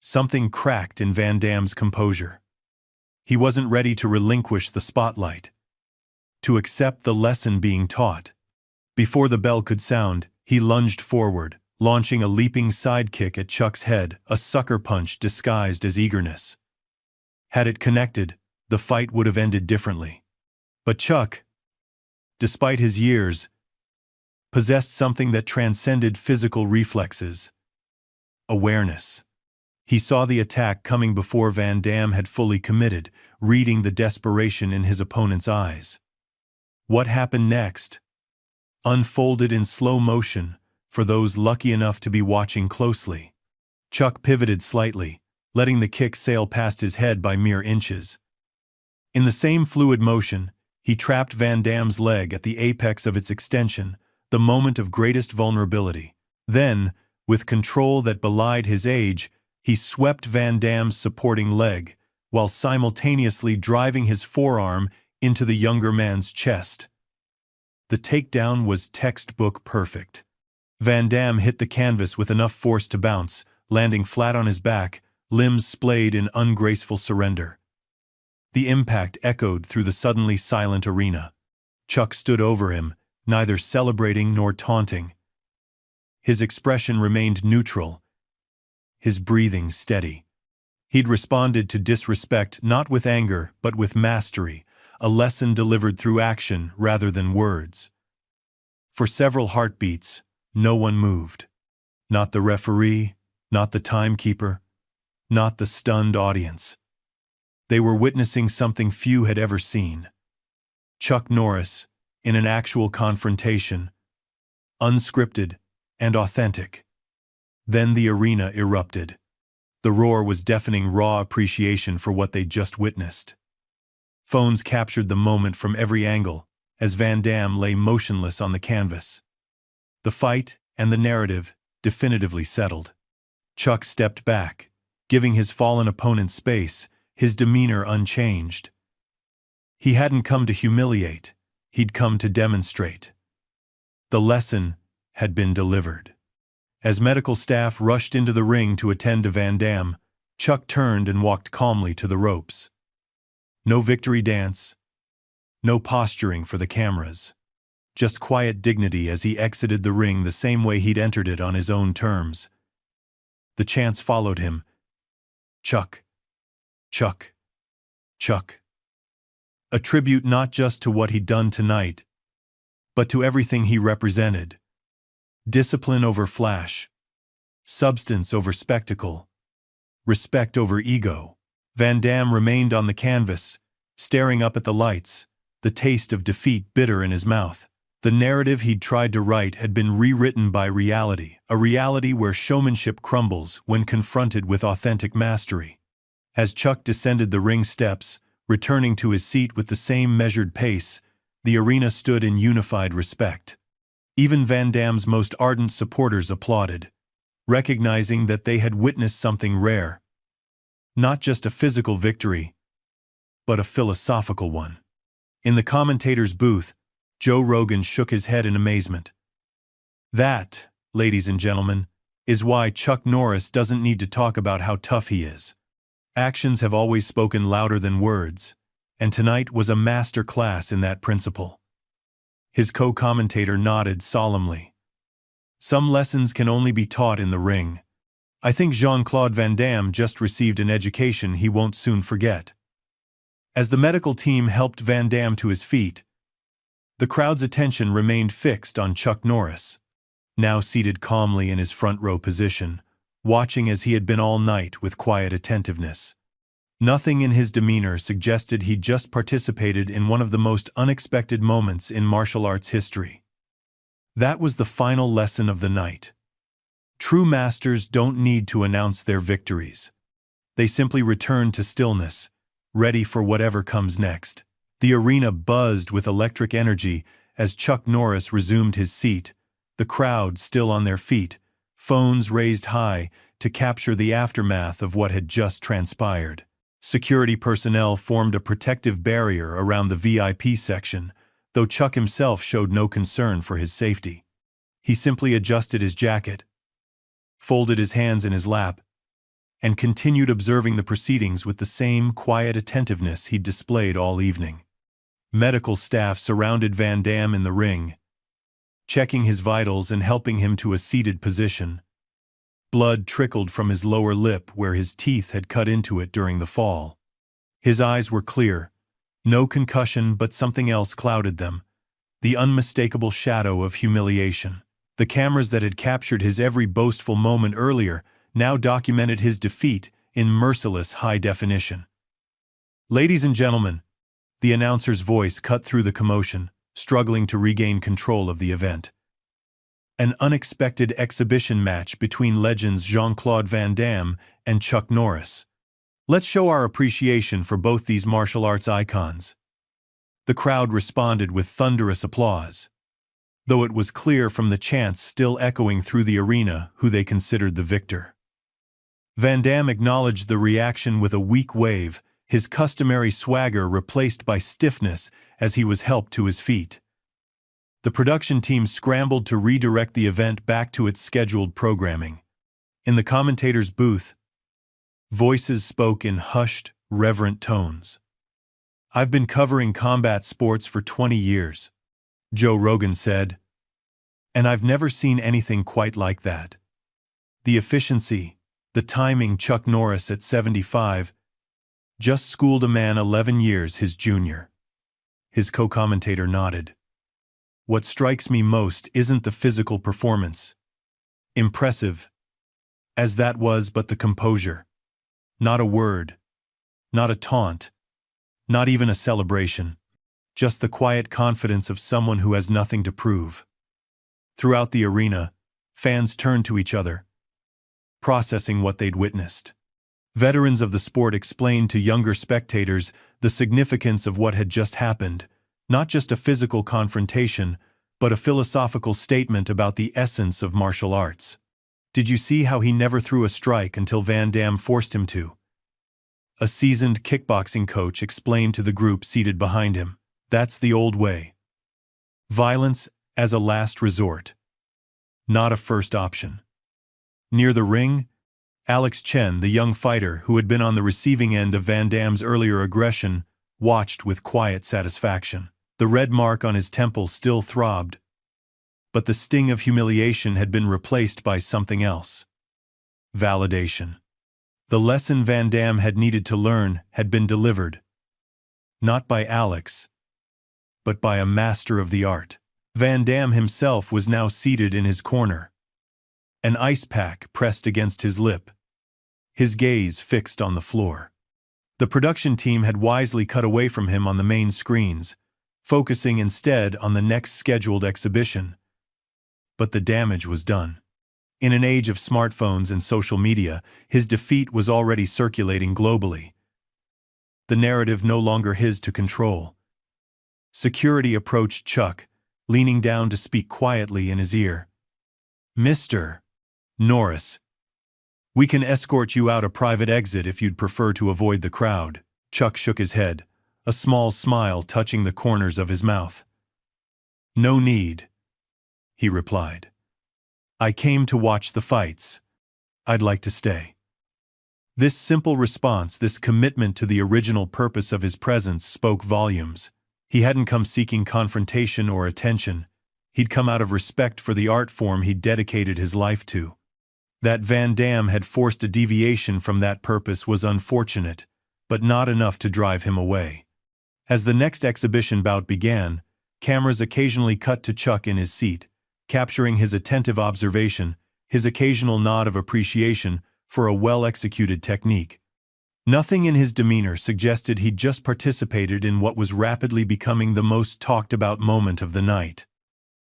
something cracked in Van Damme's composure. He wasn't ready to relinquish the spotlight, to accept the lesson being taught. Before the bell could sound, he lunged forward, launching a leaping sidekick at Chuck's head, a sucker punch disguised as eagerness. Had it connected, the fight would have ended differently. But Chuck, despite his years, possessed something that transcended physical reflexes: awareness. He saw the attack coming before Van Damme had fully committed, reading the desperation in his opponent's eyes. What happened next unfolded in slow motion for those lucky enough to be watching closely. Chuck pivoted slightly, letting the kick sail past his head by mere inches. In the same fluid motion, he trapped Van Damme's leg at the apex of its extension, the moment of greatest vulnerability. Then, with control that belied his age, He swept Van Damme's supporting leg, while simultaneously driving his forearm into the younger man's chest. The takedown was textbook perfect. Van Damme hit the canvas with enough force to bounce, landing flat on his back, limbs splayed in ungraceful surrender. The impact echoed through the suddenly silent arena. Chuck stood over him, neither celebrating nor taunting. His expression remained neutral, his breathing steady. He'd responded to disrespect not with anger but with mastery, a lesson delivered through action rather than words. For several heartbeats, no one moved. Not the referee, not the timekeeper, not the stunned audience. They were witnessing something few had ever seen. Chuck Norris, in an actual confrontation, unscripted and authentic. Then the arena erupted. The roar was deafening raw appreciation for what they'd just witnessed. Phones captured the moment from every angle as Van Damme lay motionless on the canvas. The fight and the narrative definitively settled. Chuck stepped back, giving his fallen opponent space, his demeanor unchanged. He hadn't come to humiliate, he'd come to demonstrate. The lesson had been delivered. As medical staff rushed into the ring to attend to Van Damme, Chuck turned and walked calmly to the ropes. No victory dance, no posturing for the cameras. Just quiet dignity as he exited the ring the same way he'd entered it on his own terms. The chants followed him. Chuck, Chuck, Chuck. A tribute not just to what he'd done tonight, but to everything he represented. Discipline over flash, substance over spectacle, respect over ego. Van Damme remained on the canvas, staring up at the lights, the taste of defeat bitter in his mouth. The narrative he'd tried to write had been rewritten by reality, a reality where showmanship crumbles when confronted with authentic mastery. As Chuck descended the ring steps, returning to his seat with the same measured pace, the arena stood in unified respect. Even Van Damme's most ardent supporters applauded, recognizing that they had witnessed something rare. Not just a physical victory, but a philosophical one. In the commentator's booth, Joe Rogan shook his head in amazement. That, ladies and gentlemen, is why Chuck Norris doesn't need to talk about how tough he is. Actions have always spoken louder than words, and tonight was a master class in that principle. His co-commentator nodded solemnly. Some lessons can only be taught in the ring. I think Jean-Claude Van Damme just received an education he won't soon forget. As the medical team helped Van Damme to his feet, the crowd's attention remained fixed on Chuck Norris, now seated calmly in his front row position, watching as he had been all night with quiet attentiveness. Nothing in his demeanor suggested he'd just participated in one of the most unexpected moments in martial arts history. That was the final lesson of the night. True masters don't need to announce their victories. They simply return to stillness, ready for whatever comes next. The arena buzzed with electric energy as Chuck Norris resumed his seat, the crowd still on their feet, phones raised high to capture the aftermath of what had just transpired. Security personnel formed a protective barrier around the VIP section, though Chuck himself showed no concern for his safety. He simply adjusted his jacket, folded his hands in his lap, and continued observing the proceedings with the same quiet attentiveness he'd displayed all evening. Medical staff surrounded Van Damme in the ring, checking his vitals and helping him to a seated position. Blood trickled from his lower lip where his teeth had cut into it during the fall. His eyes were clear, no concussion but something else clouded them, the unmistakable shadow of humiliation. The cameras that had captured his every boastful moment earlier now documented his defeat in merciless high definition. Ladies and gentlemen, the announcer's voice cut through the commotion, struggling to regain control of the event. An unexpected exhibition match between legends Jean-Claude Van Damme and Chuck Norris. Let's show our appreciation for both these martial arts icons. The crowd responded with thunderous applause, though it was clear from the chants still echoing through the arena who they considered the victor. Van Damme acknowledged the reaction with a weak wave, his customary swagger replaced by stiffness as he was helped to his feet. The production team scrambled to redirect the event back to its scheduled programming. In the commentator's booth, voices spoke in hushed, reverent tones. "I've been covering combat sports for 20 years," Joe Rogan said, "and I've never seen anything quite like that. The efficiency, the timing." Chuck Norris at 75 just schooled a man 11 years his junior. His co-commentator nodded. "What strikes me most isn't the physical performance. Impressive as that was, but the composure. Not a word, not a taunt, not even a celebration. Just the quiet confidence of someone who has nothing to prove." Throughout the arena, fans turned to each other, processing what they'd witnessed. Veterans of the sport explained to younger spectators the significance of what had just happened, not just a physical confrontation, but a philosophical statement about the essence of martial arts. "Did you see how he never threw a strike until Van Damme forced him to?" A seasoned kickboxing coach explained to the group seated behind him. "That's the old way. Violence as a last resort, not a first option." Near the ring, Alex Chen, the young fighter who had been on the receiving end of Van Damme's earlier aggression, watched with quiet satisfaction. The red mark on his temple still throbbed, but the sting of humiliation had been replaced by something else. Validation. The lesson Van Damme had needed to learn had been delivered. Not by Alex, but by a master of the art. Van Damme himself was now seated in his corner, an ice pack pressed against his lip, his gaze fixed on the floor. The production team had wisely cut away from him on the main screens, focusing instead on the next scheduled exhibition. But the damage was done. In an age of smartphones and social media, his defeat was already circulating globally. The narrative no longer his to control. Security approached Chuck, leaning down to speak quietly in his ear. "Mr. Norris, we can escort you out a private exit if you'd prefer to avoid the crowd." Chuck shook his head, a small smile touching the corners of his mouth. "No need," he replied. "I came to watch the fights. I'd like to stay." This simple response, this commitment to the original purpose of his presence, spoke volumes. He hadn't come seeking confrontation or attention. He'd come out of respect for the art form he'd dedicated his life to. That Van Damme had forced a deviation from that purpose was unfortunate, but not enough to drive him away. As the next exhibition bout began, cameras occasionally cut to Chuck in his seat, capturing his attentive observation, his occasional nod of appreciation for a well-executed technique. Nothing in his demeanor suggested he'd just participated in what was rapidly becoming the most talked-about moment of the night.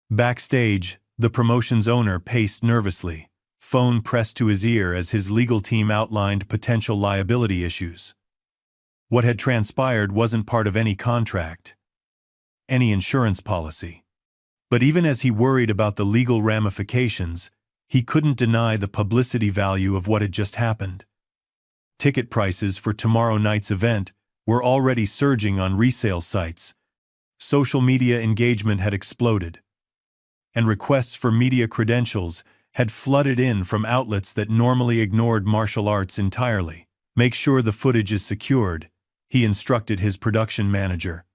Backstage, the promotion's owner paced nervously, phone pressed to his ear as his legal team outlined potential liability issues. What had transpired wasn't part of any contract, any insurance policy. But even as he worried about the legal ramifications, he couldn't deny the publicity value of what had just happened. Ticket prices for tomorrow night's event were already surging on resale sites. Social media engagement had exploded, and requests for media credentials had flooded in from outlets that normally ignored martial arts entirely. "Make sure the footage is secured," he instructed his production manager.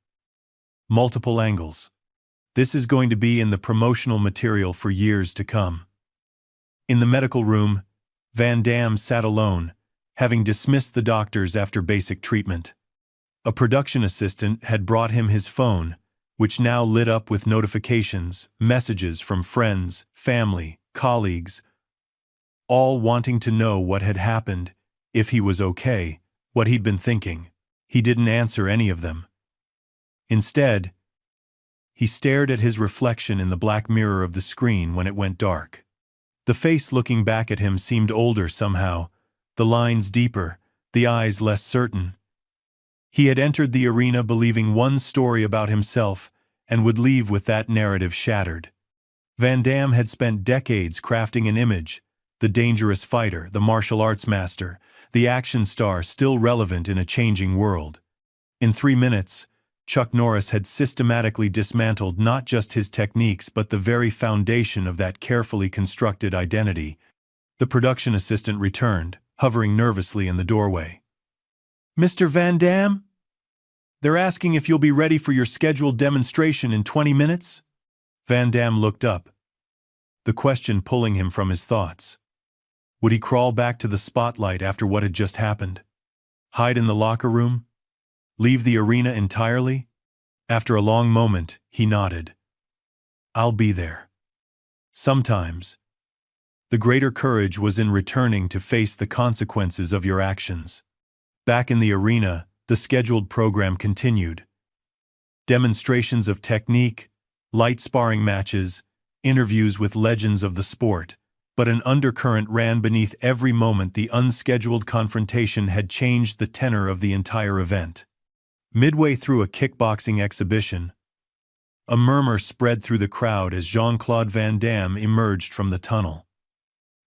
"Multiple angles. This is going to be in the promotional material for years to come." In the medical room, Van Damme sat alone, having dismissed the doctors after basic treatment. A production assistant had brought him his phone, which now lit up with notifications, messages from friends, family, colleagues, all wanting to know what had happened, if he was okay, what he'd been thinking. He didn't answer any of them. Instead, he stared at his reflection in the black mirror of the screen when it went dark. The face looking back at him seemed older somehow, the lines deeper, the eyes less certain. He had entered the arena believing one story about himself and would leave with that narrative shattered. Van Damme had spent decades crafting an image, The dangerous fighter, the martial arts master, the action star still relevant in a changing world. In 3 minutes, Chuck Norris had systematically dismantled not just his techniques but the very foundation of that carefully constructed identity. The production assistant returned, hovering nervously in the doorway. "Mr. Van Damme? They're asking if you'll be ready for your scheduled demonstration in 20 minutes? Van Damme looked up, the question pulling him from his thoughts. Would he crawl back to the spotlight after what had just happened? Hide in the locker room? Leave the arena entirely? After a long moment, he nodded. "I'll be there. Sometimes." The greater courage was in returning to face the consequences of your actions. Back in the arena, the scheduled program continued. Demonstrations of technique, light sparring matches, interviews with legends of the sport, but an undercurrent ran beneath every moment. The unscheduled confrontation had changed the tenor of the entire event. Midway through a kickboxing exhibition, a murmur spread through the crowd as Jean-Claude Van Damme emerged from the tunnel.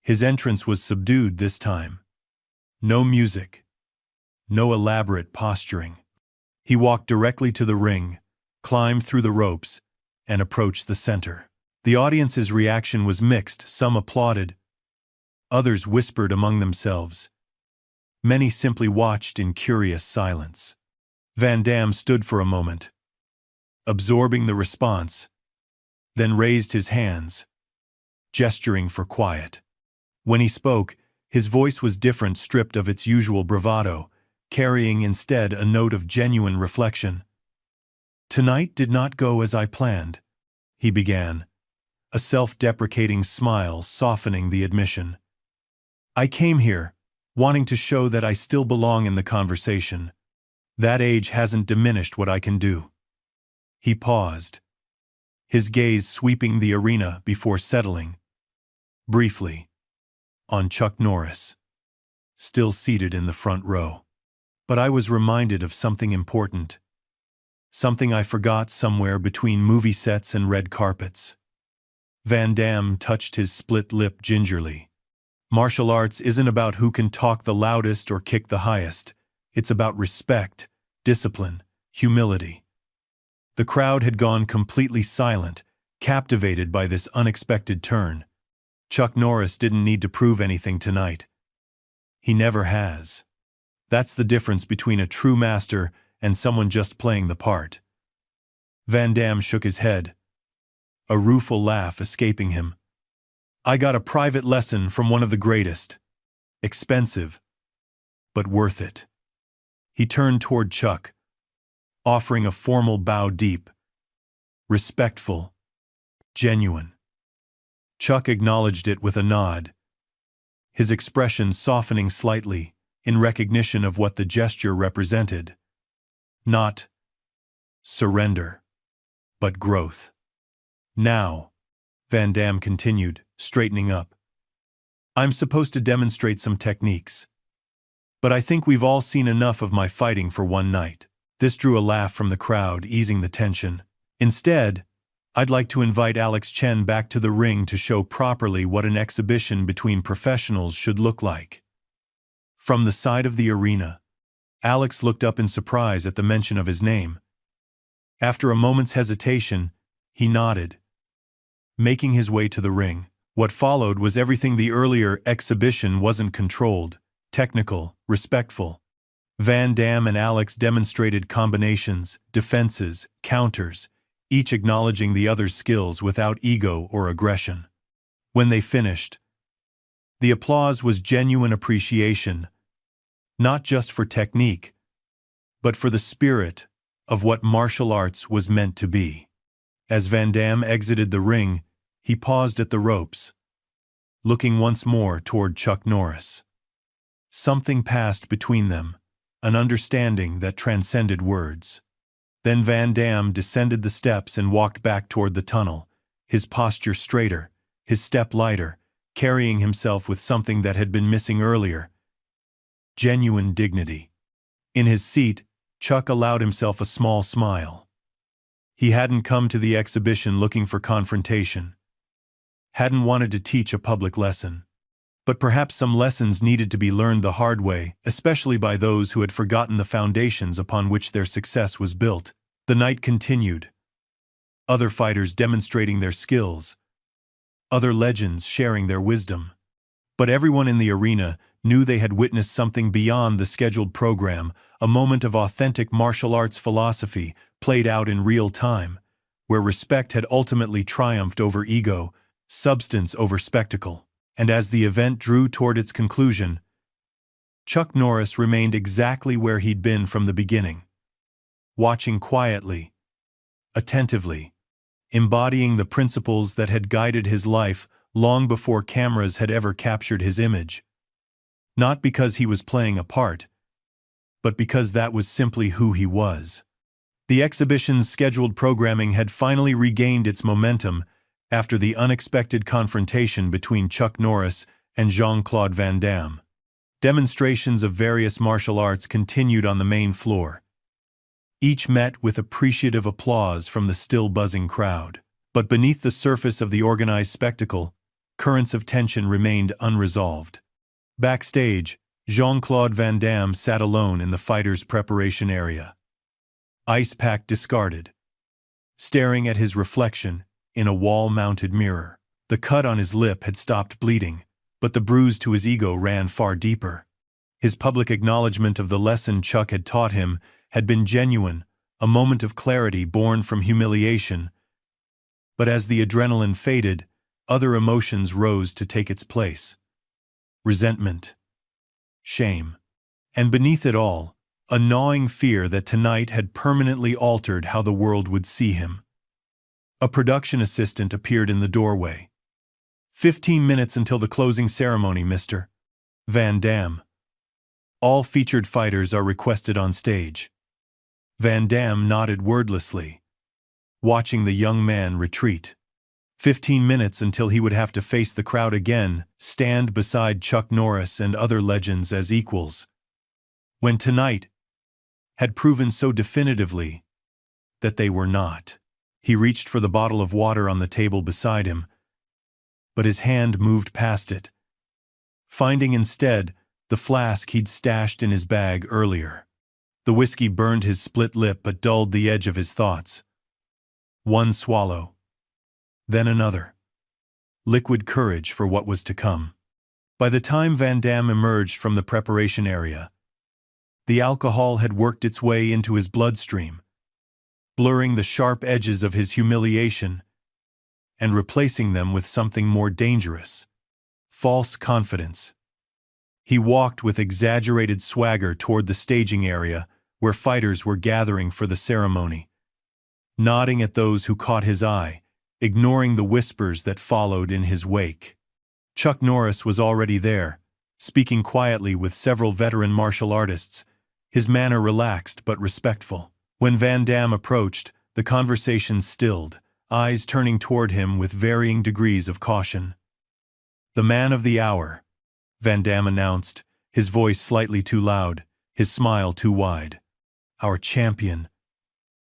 His entrance was subdued this time. No music. No elaborate posturing. He walked directly to the ring, climbed through the ropes, and approached the center. The audience's reaction was mixed. Some applauded. Others whispered among themselves. Many simply watched in curious silence. Van Damme stood for a moment, absorbing the response, then raised his hands, gesturing for quiet. When he spoke, his voice was different, stripped of its usual bravado, carrying instead a note of genuine reflection. "Tonight did not go as I planned," he began, a self-deprecating smile softening the admission. "I came here, wanting to show that I still belong in the conversation. That age hasn't diminished what I can do." He paused, his gaze sweeping the arena before settling, briefly, on Chuck Norris, still seated in the front row. "But I was reminded of something important. Something I forgot somewhere between movie sets and red carpets." Van Damme touched his split lip gingerly. "Martial arts isn't about who can talk the loudest or kick the highest. It's about respect, discipline, humility." The crowd had gone completely silent, captivated by this unexpected turn. Chuck Norris didn't need to prove anything tonight. He never has. That's the difference between a true master and someone just playing the part. Van Damme shook his head, a rueful laugh escaping him. "I got a private lesson from one of the greatest. Expensive, but worth it." He turned toward Chuck, offering a formal bow, deep, respectful, genuine. Chuck acknowledged it with a nod, his expression softening slightly in recognition of what the gesture represented. Not surrender, but growth. "Now," Van Damme continued, straightening up, "I'm supposed to demonstrate some techniques. But I think we've all seen enough of my fighting for one night." This drew a laugh from the crowd, easing the tension. "Instead, I'd like to invite Alex Chen back to the ring to show properly what an exhibition between professionals should look like." From the side of the arena, Alex looked up in surprise at the mention of his name. After a moment's hesitation, he nodded, making his way to the ring. What followed was everything the earlier exhibition wasn't: controlled, technical, respectful. Van Damme and Alex demonstrated combinations, defenses, counters, each acknowledging the other's skills without ego or aggression. When they finished, the applause was genuine appreciation, not just for technique, but for the spirit of what martial arts was meant to be. As Van Damme exited the ring, he paused at the ropes, looking once more toward Chuck Norris. Something passed between them, an understanding that transcended words. Then Van Damme descended the steps and walked back toward the tunnel, his posture straighter, his step lighter, carrying himself with something that had been missing earlier: genuine dignity. In his seat, Chuck allowed himself a small smile. He hadn't come to the exhibition looking for confrontation, hadn't wanted to teach a public lesson, But perhaps some lessons needed to be learned the hard way, especially by those who had forgotten the foundations upon which their success was built. The night continued. Other fighters demonstrating their skills. Other legends sharing their wisdom. But everyone in the arena knew they had witnessed something beyond the scheduled program, a moment of authentic martial arts philosophy played out in real time, where respect had ultimately triumphed over ego, substance over spectacle. And as the event drew toward its conclusion, Chuck Norris remained exactly where he'd been from the beginning, watching quietly, attentively, embodying the principles that had guided his life long before cameras had ever captured his image. Not because he was playing a part, but because that was simply who he was. The exhibition's scheduled programming had finally regained its momentum after the unexpected confrontation between Chuck Norris and Jean-Claude Van Damme. Demonstrations of various martial arts continued on the main floor. Each met with appreciative applause from the still buzzing crowd. But beneath the surface of the organized spectacle, currents of tension remained unresolved. Backstage, Jean-Claude Van Damme sat alone in the fighters' preparation area. Ice pack discarded. Staring at his reflection in a wall-mounted mirror. The cut on his lip had stopped bleeding, but the bruise to his ego ran far deeper. His public acknowledgement of the lesson Chuck had taught him had been genuine, a moment of clarity born from humiliation. But as the adrenaline faded, other emotions rose to take its place. Resentment, shame, and beneath it all, a gnawing fear that tonight had permanently altered how the world would see him. A production assistant appeared in the doorway. 15 minutes until the closing ceremony, Mr. Van Damme. All featured fighters are requested on stage. Van Damme nodded wordlessly, watching the young man retreat. 15 minutes until he would have to face the crowd again, stand beside Chuck Norris and other legends as equals. When tonight had proven so definitively that they were not. He reached for the bottle of water on the table beside him, but his hand moved past it, finding instead the flask he'd stashed in his bag earlier. The whiskey burned his split lip but dulled the edge of his thoughts. One swallow, then another. Liquid courage for what was to come. By the time Van Damme emerged from the preparation area, the alcohol had worked its way into his bloodstream, blurring the sharp edges of his humiliation and replacing them with something more dangerous: false confidence. He walked with exaggerated swagger toward the staging area where fighters were gathering for the ceremony, nodding at those who caught his eye, ignoring the whispers that followed in his wake. Chuck Norris was already there, speaking quietly with several veteran martial artists, his manner relaxed but respectful. When Van Damme approached, the conversation stilled, eyes turning toward him with varying degrees of caution. "The man of the hour," Van Damme announced, his voice slightly too loud, his smile too wide. "Our champion,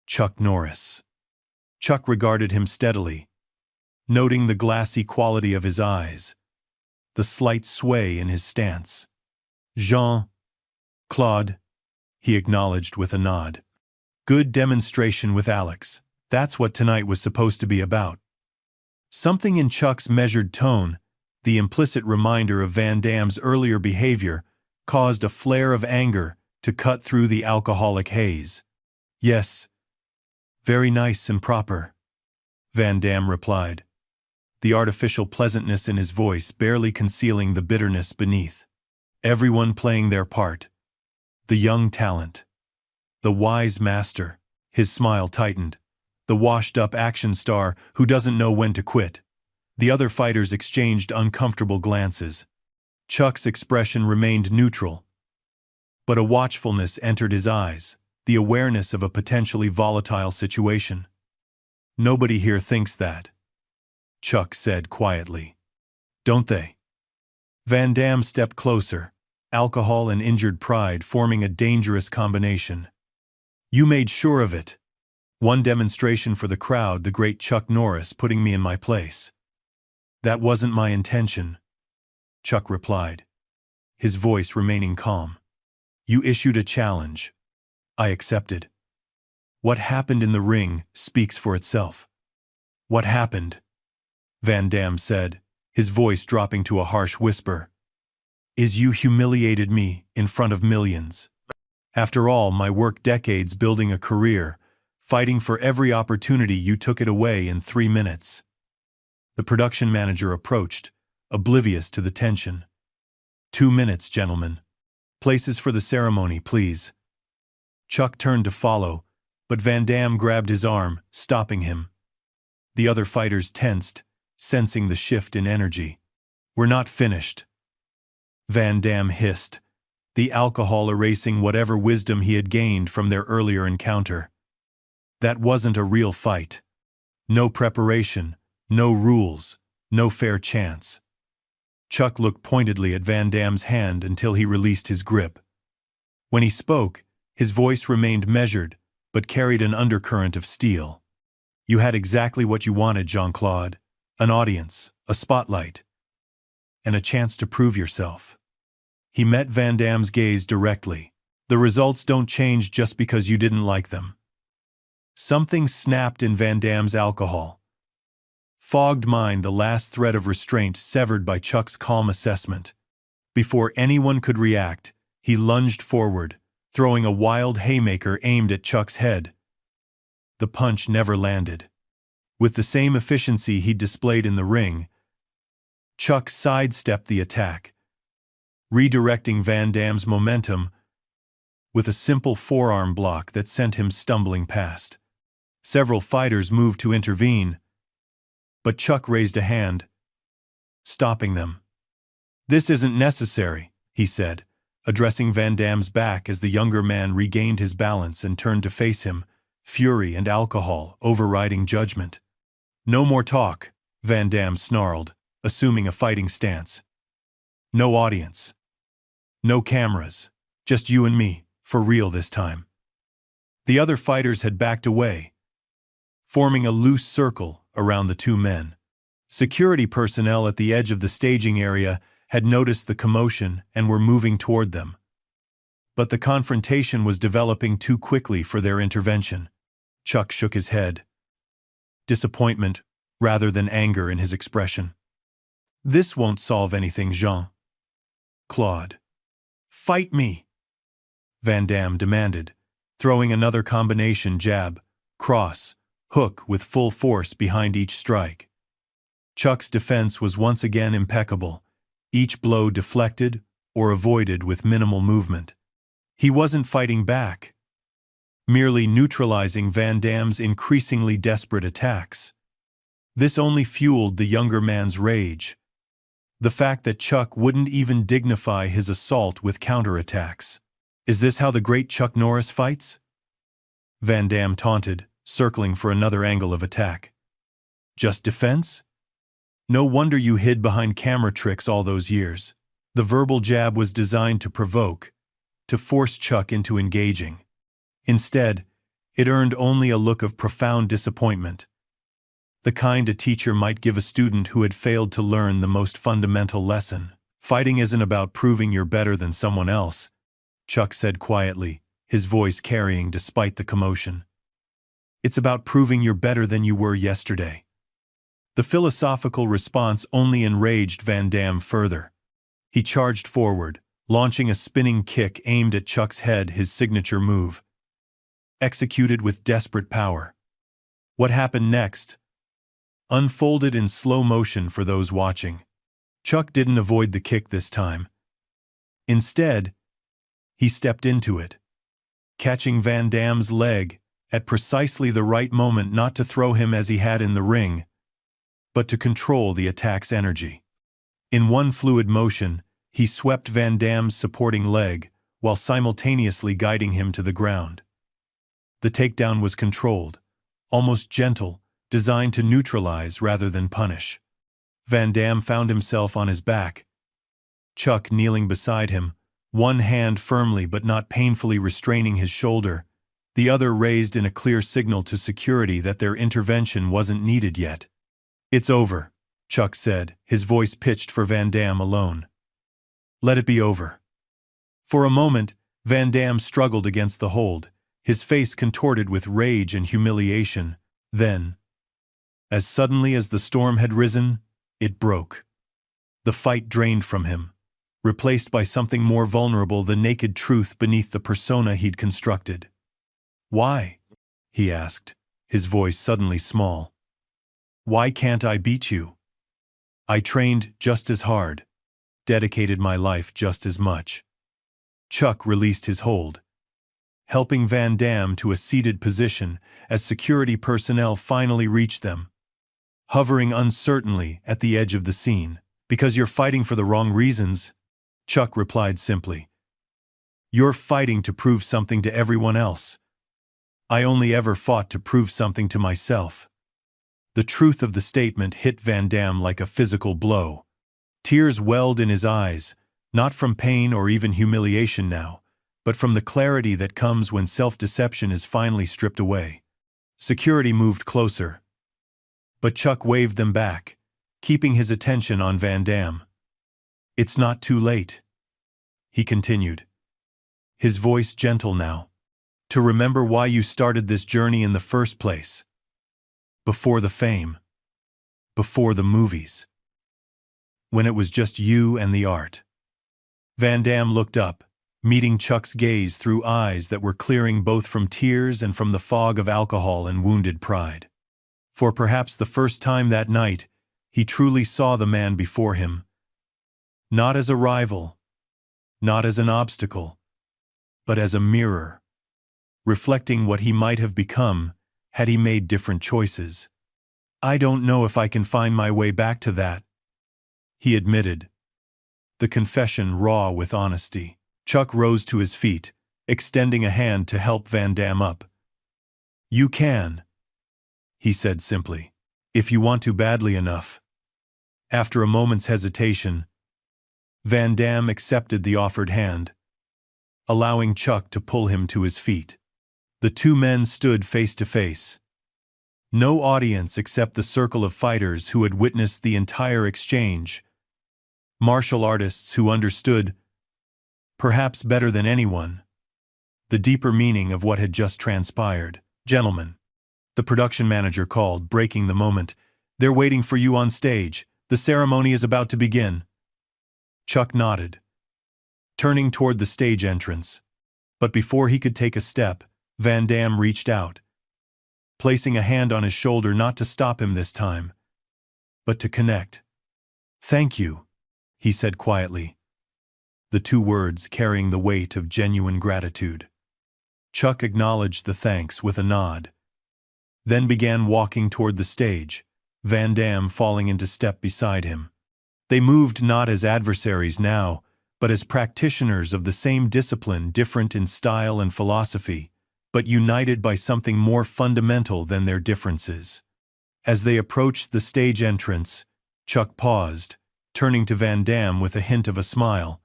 Chuck Norris." Chuck regarded him steadily, noting the glassy quality of his eyes, the slight sway in his stance. "Jean-Claude," he acknowledged with a nod. "Good demonstration with Alex. That's what tonight was supposed to be about." Something in Chuck's measured tone, the implicit reminder of Van Damme's earlier behavior, caused a flare of anger to cut through the alcoholic haze. "Yes, very nice and proper," Van Damme replied, the artificial pleasantness in his voice barely concealing the bitterness beneath. "Everyone playing their part. The young talent. The wise master," his smile tightened. "The washed-up action star who doesn't know when to quit." The other fighters exchanged uncomfortable glances. Chuck's expression remained neutral, but a watchfulness entered his eyes, the awareness of a potentially volatile situation. "Nobody here thinks that," Chuck said quietly. "Don't they?" Van Damme stepped closer, alcohol and injured pride forming a dangerous combination. "You made sure of it. One demonstration for the crowd, the great Chuck Norris putting me in my place." "That wasn't my intention," Chuck replied, his voice remaining calm. You issued a challenge. I accepted. What happened in the ring speaks for itself. What happened? Van Damme said, his voice dropping to a harsh whisper. Is you humiliated me in front of millions. After all my work decades building a career, fighting for every opportunity, you took it away in 3 minutes. The production manager approached, oblivious to the tension. 2 minutes, gentlemen. Places for the ceremony, please. Chuck turned to follow, but Van Damme grabbed his arm, stopping him. The other fighters tensed, sensing the shift in energy. We're not finished. Van Damme hissed, the alcohol erasing whatever wisdom he had gained from their earlier encounter. That wasn't a real fight. No preparation, no rules, no fair chance. Chuck looked pointedly at Van Damme's hand until he released his grip. When he spoke, his voice remained measured, but carried an undercurrent of steel. You had exactly what you wanted, Jean-Claude. An audience, a spotlight, and a chance to prove yourself. He met Van Damme's gaze directly. The results don't change just because you didn't like them. Something snapped in Van Damme's alcohol. Fogged mind, the last thread of restraint severed by Chuck's calm assessment. Before anyone could react, he lunged forward, throwing a wild haymaker aimed at Chuck's head. The punch never landed. With the same efficiency he'd displayed in the ring, Chuck sidestepped the attack, redirecting Van Damme's momentum with a simple forearm block that sent him stumbling past. Several fighters moved to intervene, but Chuck raised a hand, stopping them. This isn't necessary, he said, addressing Van Damme's back as the younger man regained his balance and turned to face him, fury and alcohol overriding judgment. No more talk, Van Damme snarled, assuming a fighting stance. No audience. No cameras. Just you and me, for real this time. The other fighters had backed away, forming a loose circle around the two men. Security personnel at the edge of the staging area had noticed the commotion and were moving toward them. But the confrontation was developing too quickly for their intervention. Chuck shook his head. Disappointment, rather than anger in his expression. This won't solve anything, Jean. Claude. Fight me! Van Damme demanded, throwing another combination jab, cross, hook with full force behind each strike. Chuck's defense was once again impeccable, each blow deflected or avoided with minimal movement. He wasn't fighting back, merely neutralizing Van Damme's increasingly desperate attacks. This only fueled the younger man's rage. The fact that Chuck wouldn't even dignify his assault with counterattacks. Is this how the great Chuck Norris fights? Van Damme taunted, circling for another angle of attack. Just defense? No wonder you hid behind camera tricks all those years. The verbal jab was designed to provoke, to force Chuck into engaging. Instead, it earned only a look of profound disappointment, the kind a teacher might give a student who had failed to learn the most fundamental lesson. Fighting isn't about proving you're better than someone else, Chuck said quietly, his voice carrying despite the commotion. It's about proving you're better than you were yesterday. The philosophical response only enraged Van Damme further. He charged forward, launching a spinning kick aimed at Chuck's head, his signature move. Executed with desperate power. What happened next unfolded in slow motion for those watching. Chuck didn't avoid the kick this time. Instead, he stepped into it, catching Van Damme's leg at precisely the right moment, not to throw him as he had in the ring, but to control the attack's energy. In one fluid motion, he swept Van Damme's supporting leg, while simultaneously guiding him to the ground. The takedown was controlled, almost gentle, designed to neutralize rather than punish. Van Damme found himself on his back, Chuck kneeling beside him, one hand firmly but not painfully restraining his shoulder, the other raised in a clear signal to security that their intervention wasn't needed yet. It's over, Chuck said, his voice pitched for Van Damme alone. Let it be over. For a moment, Van Damme struggled against the hold, his face contorted with rage and humiliation. Then, as suddenly as the storm had risen, it broke. The fight drained from him, replaced by something more vulnerable, the naked truth beneath the persona he'd constructed. "Why?" he asked, his voice suddenly small. "Why can't I beat you? I trained just as hard, dedicated my life just as much." Chuck released his hold, helping Van Damme to a seated position as security personnel finally reached them. Hovering uncertainly at the edge of the scene. "Because you're fighting for the wrong reasons," Chuck replied simply. "You're fighting to prove something to everyone else. I only ever fought to prove something to myself." The truth of the statement hit Van Damme like a physical blow. Tears welled in his eyes, not from pain or even humiliation now, but from the clarity that comes when self-deception is finally stripped away. Security moved closer, but Chuck waved them back, keeping his attention on Van Damme. "It's not too late," he continued, his voice gentle now, "to remember why you started this journey in the first place. Before the fame, before the movies, when it was just you and the art." Van Damme looked up, meeting Chuck's gaze through eyes that were clearing both from tears and from the fog of alcohol and wounded pride. For perhaps the first time that night, he truly saw the man before him, not as a rival, not as an obstacle, but as a mirror, reflecting what he might have become had he made different choices. "I don't know if I can find my way back to that," he admitted, the confession raw with honesty. Chuck rose to his feet, extending a hand to help Van Damme up. "You can," he said simply, "if you want to badly enough." After a moment's hesitation, Van Damme accepted the offered hand, allowing Chuck to pull him to his feet. The two men stood face to face. No audience except the circle of fighters who had witnessed the entire exchange. Martial artists who understood, perhaps better than anyone, the deeper meaning of what had just transpired. "Gentlemen," the production manager called, breaking the moment, "they're waiting for you on stage. The ceremony is about to begin." Chuck nodded, turning toward the stage entrance. But before he could take a step, Van Damme reached out, placing a hand on his shoulder, not to stop him this time, but to connect. "Thank you," he said quietly, the two words carrying the weight of genuine gratitude. Chuck acknowledged the thanks with a nod, then began walking toward the stage, Van Damme falling into step beside him. They moved not as adversaries now, but as practitioners of the same discipline, different in style and philosophy, but united by something more fundamental than their differences. As they approached the stage entrance, Chuck paused, turning to Van Damme with a hint of a smile.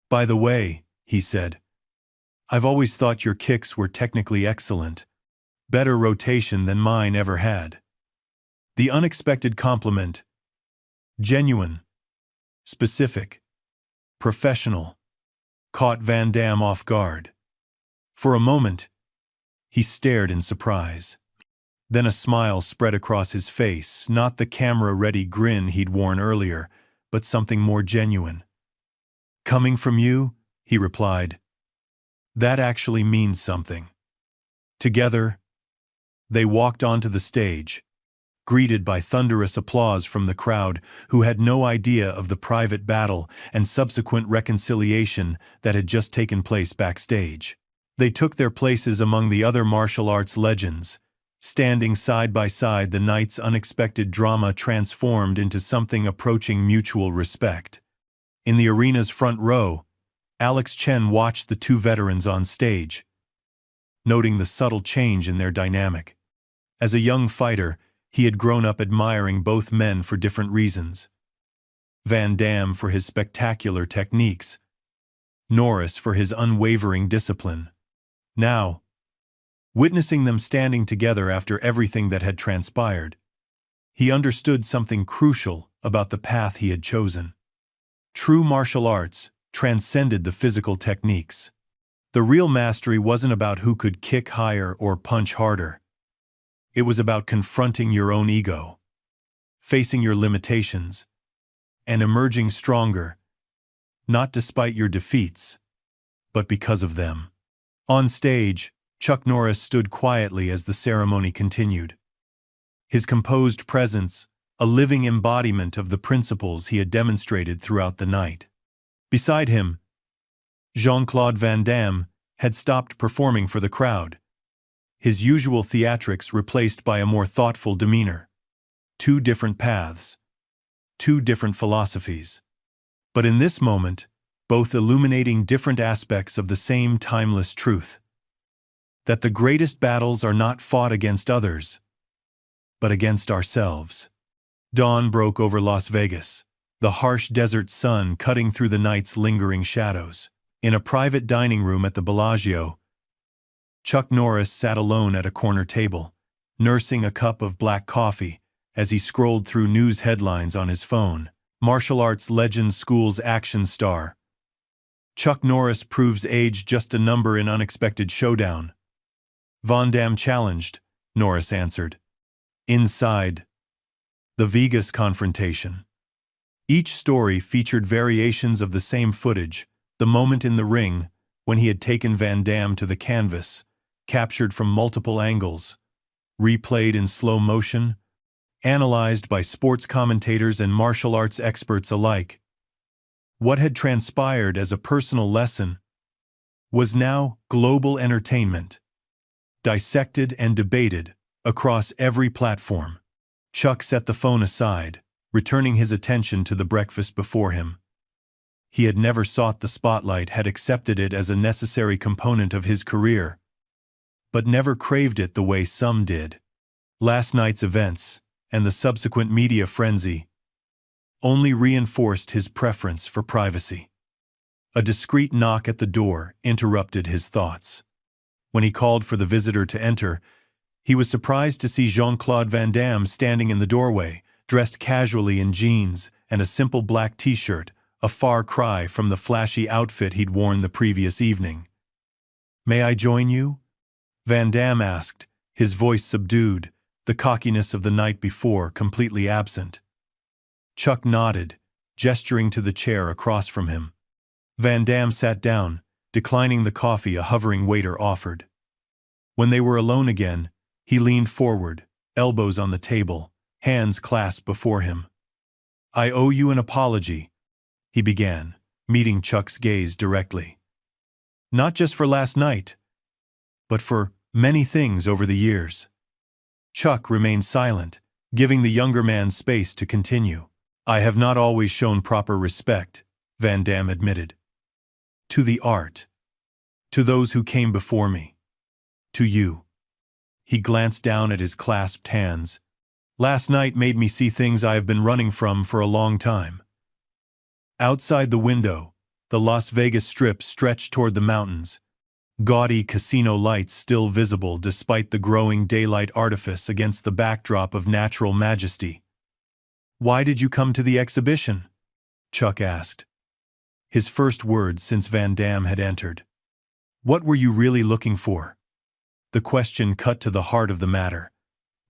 "By the way," he said, "I've always thought your kicks were technically excellent. Better rotation than mine ever had." The unexpected compliment, genuine, specific, professional, caught Van Damme off guard. For a moment, he stared in surprise. Then a smile spread across his face, not the camera-ready grin he'd worn earlier, but something more genuine. "Coming from you," he replied, "that actually means something." Together, they walked onto the stage, greeted by thunderous applause from the crowd, who had no idea of the private battle and subsequent reconciliation that had just taken place backstage. They took their places among the other martial arts legends. Standing side by side, the night's unexpected drama transformed into something approaching mutual respect. In the arena's front row, Alex Chen watched the two veterans on stage, noting the subtle change in their dynamic. As a young fighter, he had grown up admiring both men for different reasons. Van Damme for his spectacular techniques, Norris for his unwavering discipline. Now, witnessing them standing together after everything that had transpired, he understood something crucial about the path he had chosen. True martial arts transcended the physical techniques. The real mastery wasn't about who could kick higher or punch harder. It was about confronting your own ego, facing your limitations, and emerging stronger, not despite your defeats, but because of them. On stage, Chuck Norris stood quietly as the ceremony continued. His composed presence, a living embodiment of the principles he had demonstrated throughout the night. Beside him, Jean-Claude Van Damme had stopped performing for the crowd, his usual theatrics replaced by a more thoughtful demeanor. Two different paths, two different philosophies. But in this moment, both illuminating different aspects of the same timeless truth. That the greatest battles are not fought against others, but against ourselves. Dawn broke over Las Vegas, the harsh desert sun cutting through the night's lingering shadows. In a private dining room at the Bellagio, Chuck Norris sat alone at a corner table, nursing a cup of black coffee as he scrolled through news headlines on his phone. Martial arts legend schools action star. Chuck Norris proves age just a number in unexpected showdown. Van Damme challenged, Norris answered. Inside the Vegas confrontation. Each story featured variations of the same footage, the moment in the ring when he had taken Van Damme to the canvas, captured from multiple angles, replayed in slow motion, analyzed by sports commentators and martial arts experts alike. What had transpired as a personal lesson was now global entertainment, dissected and debated across every platform. Chuck set the phone aside, returning his attention to the breakfast before him. He had never sought the spotlight, had accepted it as a necessary component of his career, but never craved it the way some did. Last night's events, and the subsequent media frenzy, only reinforced his preference for privacy. A discreet knock at the door interrupted his thoughts. When he called for the visitor to enter, he was surprised to see Jean-Claude Van Damme standing in the doorway, dressed casually in jeans and a simple black t-shirt, a far cry from the flashy outfit he'd worn the previous evening. "May I join you?" Van Damme asked, his voice subdued, the cockiness of the night before completely absent. Chuck nodded, gesturing to the chair across from him. Van Damme sat down, declining the coffee a hovering waiter offered. When they were alone again, he leaned forward, elbows on the table, hands clasped before him. "I owe you an apology," he began, meeting Chuck's gaze directly. "Not just for last night, but for many things over the years." Chuck remained silent, giving the younger man space to continue. "I have not always shown proper respect," Van Damme admitted. "To the art. To those who came before me. To you." He glanced down at his clasped hands. "Last night made me see things I have been running from for a long time." Outside the window, the Las Vegas Strip stretched toward the mountains, gaudy casino lights still visible despite the growing daylight artifice against the backdrop of natural majesty. "Why did you come to the exhibition?" Chuck asked. His first words since Van Damme had entered. "What were you really looking for?" The question cut to the heart of the matter,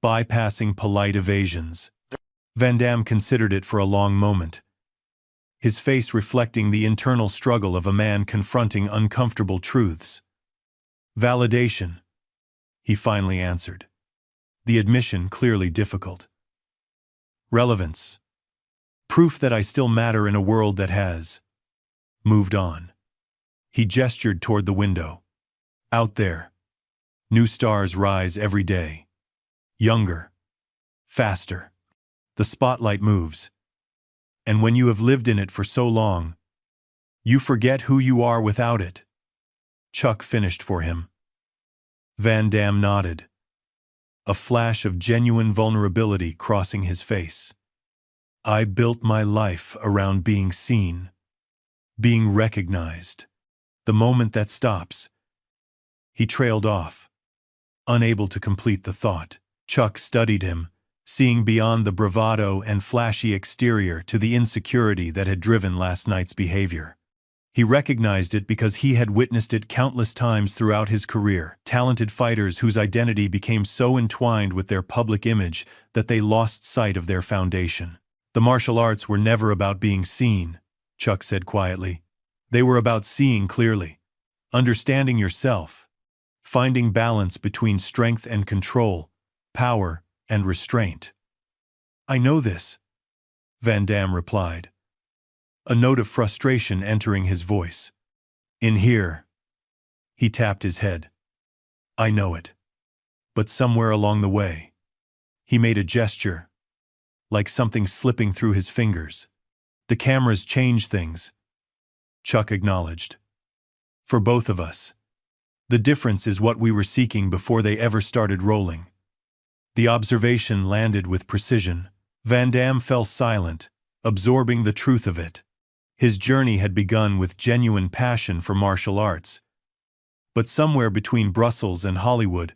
bypassing polite evasions. Van Damme considered it for a long moment, his face reflecting the internal struggle of a man confronting uncomfortable truths. "Validation," he finally answered, the admission clearly difficult. "Relevance. Proof that I still matter in a world that has moved on." He gestured toward the window. "Out there, new stars rise every day. Younger. Faster. The spotlight moves. And when you have lived in it for so long, you forget who you are without it." Chuck finished for him. Van Damme nodded, a flash of genuine vulnerability crossing his face. "I built my life around being seen, being recognized. The moment that stops..." He trailed off, unable to complete the thought. Chuck studied him, seeing beyond the bravado and flashy exterior to the insecurity that had driven last night's behavior. He recognized it because he had witnessed it countless times throughout his career, talented fighters whose identity became so entwined with their public image that they lost sight of their foundation. The martial arts were never about being seen, Chuck said quietly. They were about seeing clearly, understanding yourself, finding balance between strength and control, power and restraint. I know this, Van Damme replied, a note of frustration entering his voice. In here. He tapped his head. I know it. But somewhere along the way, he made a gesture, like something slipping through his fingers. The cameras changed things, Chuck acknowledged. For both of us. The difference is what we were seeking before they ever started rolling. The observation landed with precision. Van Damme fell silent, absorbing the truth of it. His journey had begun with genuine passion for martial arts. But somewhere between Brussels and Hollywood,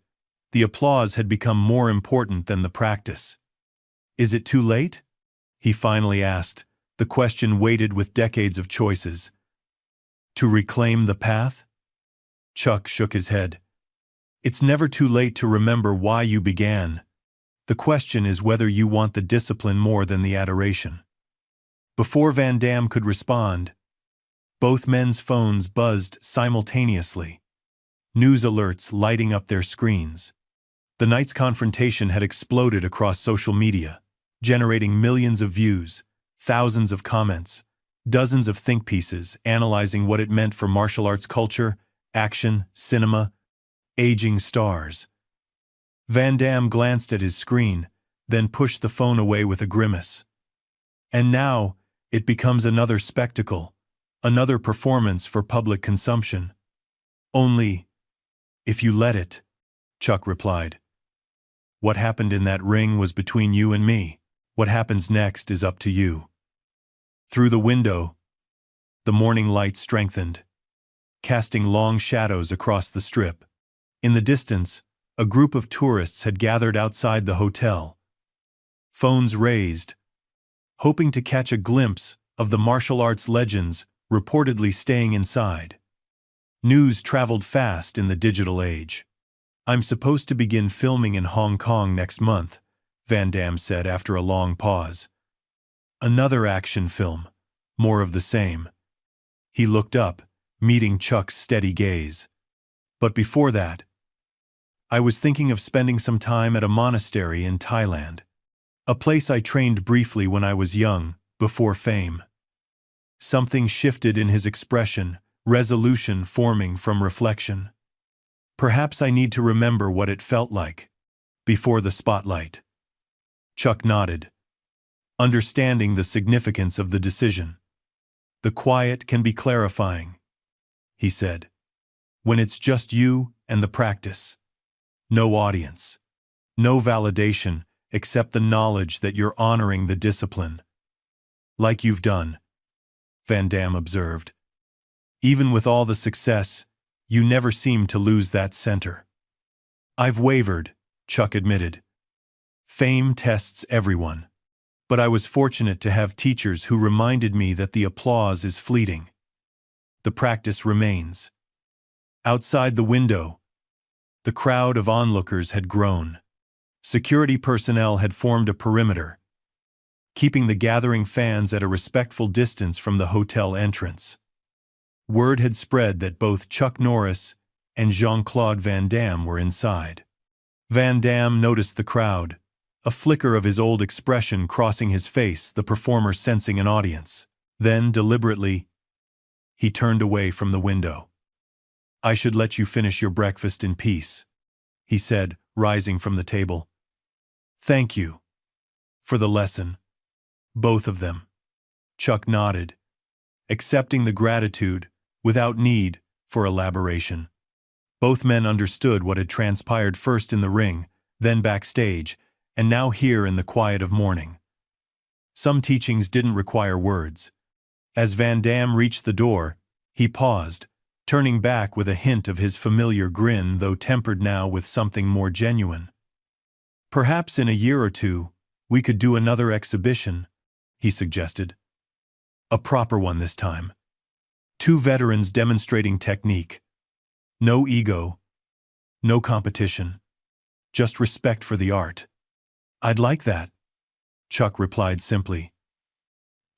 the applause had become more important than the practice. Is it too late? He finally asked, the question weighted with decades of choices. To reclaim the path? Chuck shook his head. It's never too late to remember why you began. The question is whether you want the discipline more than the adoration. Before Van Damme could respond, both men's phones buzzed simultaneously, news alerts lighting up their screens. The night's confrontation had exploded across social media, generating millions of views, thousands of comments, dozens of think pieces analyzing what it meant for martial arts culture, action, cinema, aging stars. Van Damme glanced at his screen, then pushed the phone away with a grimace. And now, it becomes another spectacle, another performance for public consumption. Only, if you let it, Chuck replied. What happened in that ring was between you and me. What happens next is up to you. Through the window, the morning light strengthened, casting long shadows across the strip. In the distance, a group of tourists had gathered outside the hotel, phones raised, hoping to catch a glimpse of the martial arts legends reportedly staying inside. News traveled fast in the digital age. I'm supposed to begin filming in Hong Kong next month, Van Damme said after a long pause. Another action film, more of the same. He looked up, meeting Chuck's steady gaze. But before that, I was thinking of spending some time at a monastery in Thailand. A place I trained briefly when I was young, before fame. Something shifted in his expression, resolution forming from reflection. Perhaps I need to remember what it felt like, before the spotlight. Chuck nodded, understanding the significance of the decision. The quiet can be clarifying, he said, when it's just you and the practice. No audience, no validation, except the knowledge that you're honoring the discipline. Like you've done, Van Damme observed. Even with all the success, you never seem to lose that center. I've wavered, Chuck admitted. Fame tests everyone. But I was fortunate to have teachers who reminded me that the applause is fleeting. The practice remains. Outside the window, the crowd of onlookers had grown. Security personnel had formed a perimeter, keeping the gathering fans at a respectful distance from the hotel entrance. Word had spread that both Chuck Norris and Jean-Claude Van Damme were inside. Van Damme noticed the crowd, a flicker of his old expression crossing his face, the performer sensing an audience. Then, deliberately, he turned away from the window. I should let you finish your breakfast in peace, he said, rising from the table. Thank you for the lesson. Both of them. Chuck nodded, accepting the gratitude without need for elaboration. Both men understood what had transpired first in the ring, then backstage, and now here in the quiet of morning. Some teachings didn't require words. As Van Damme reached the door, he paused, turning back with a hint of his familiar grin, though tempered now with something more genuine. Perhaps in a year or two, We could do another exhibition, he suggested. A proper one this time. Two veterans demonstrating technique. No ego, no competition, just respect for the art. I'd like that, Chuck replied simply.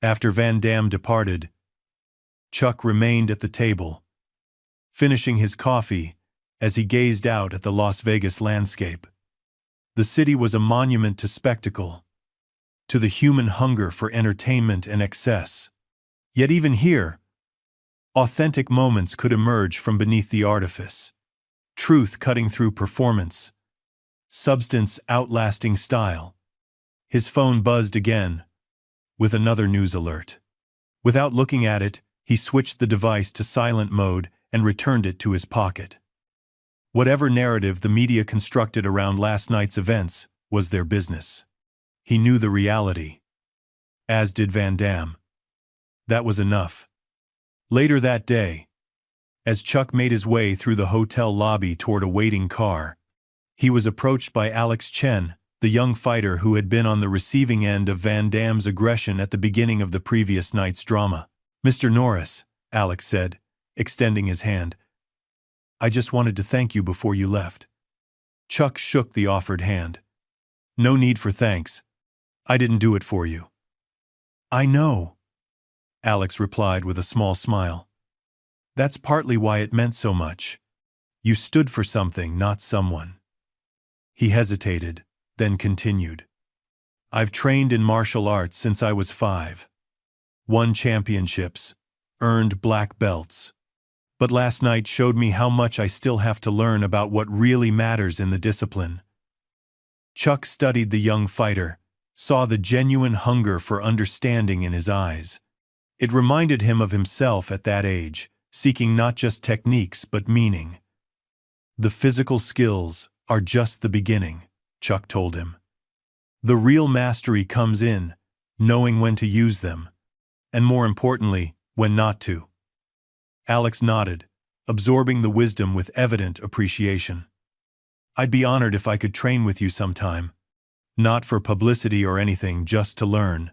After Van Damme departed, Chuck remained at the table, finishing his coffee as he gazed out at the Las Vegas landscape. The city was a monument to spectacle, to the human hunger for entertainment and excess. Yet even here, authentic moments could emerge from beneath the artifice. Truth cutting through performance. Substance outlasting style. His phone buzzed again, with another news alert. Without looking at it, he switched the device to silent mode and returned it to his pocket. Whatever narrative the media constructed around last night's events was their business. He knew the reality. As did Van Damme. That was enough. Later that day, as Chuck made his way through the hotel lobby toward a waiting car, he was approached by Alex Chen, the young fighter who had been on the receiving end of Van Damme's aggression at the beginning of the previous night's drama. "Mr. Norris," Alex said, extending his hand. "I just wanted to thank you before you left." Chuck shook the offered hand. "No need for thanks. I didn't do it for you." "I know," Alex replied with a small smile. "That's partly why it meant so much. You stood for something, not someone." He hesitated, then continued. "I've trained in martial arts since I was 5. Won championships, earned black belts. But last night showed me how much I still have to learn about what really matters in the discipline." Chuck studied the young fighter, saw the genuine hunger for understanding in his eyes. It reminded him of himself at that age, seeking not just techniques but meaning. "The physical skills are just the beginning," Chuck told him. "The real mastery comes in knowing when to use them, and more importantly, when not to." Alex nodded, absorbing the wisdom with evident appreciation. "I'd be honored if I could train with you sometime. Not for publicity or anything, just to learn."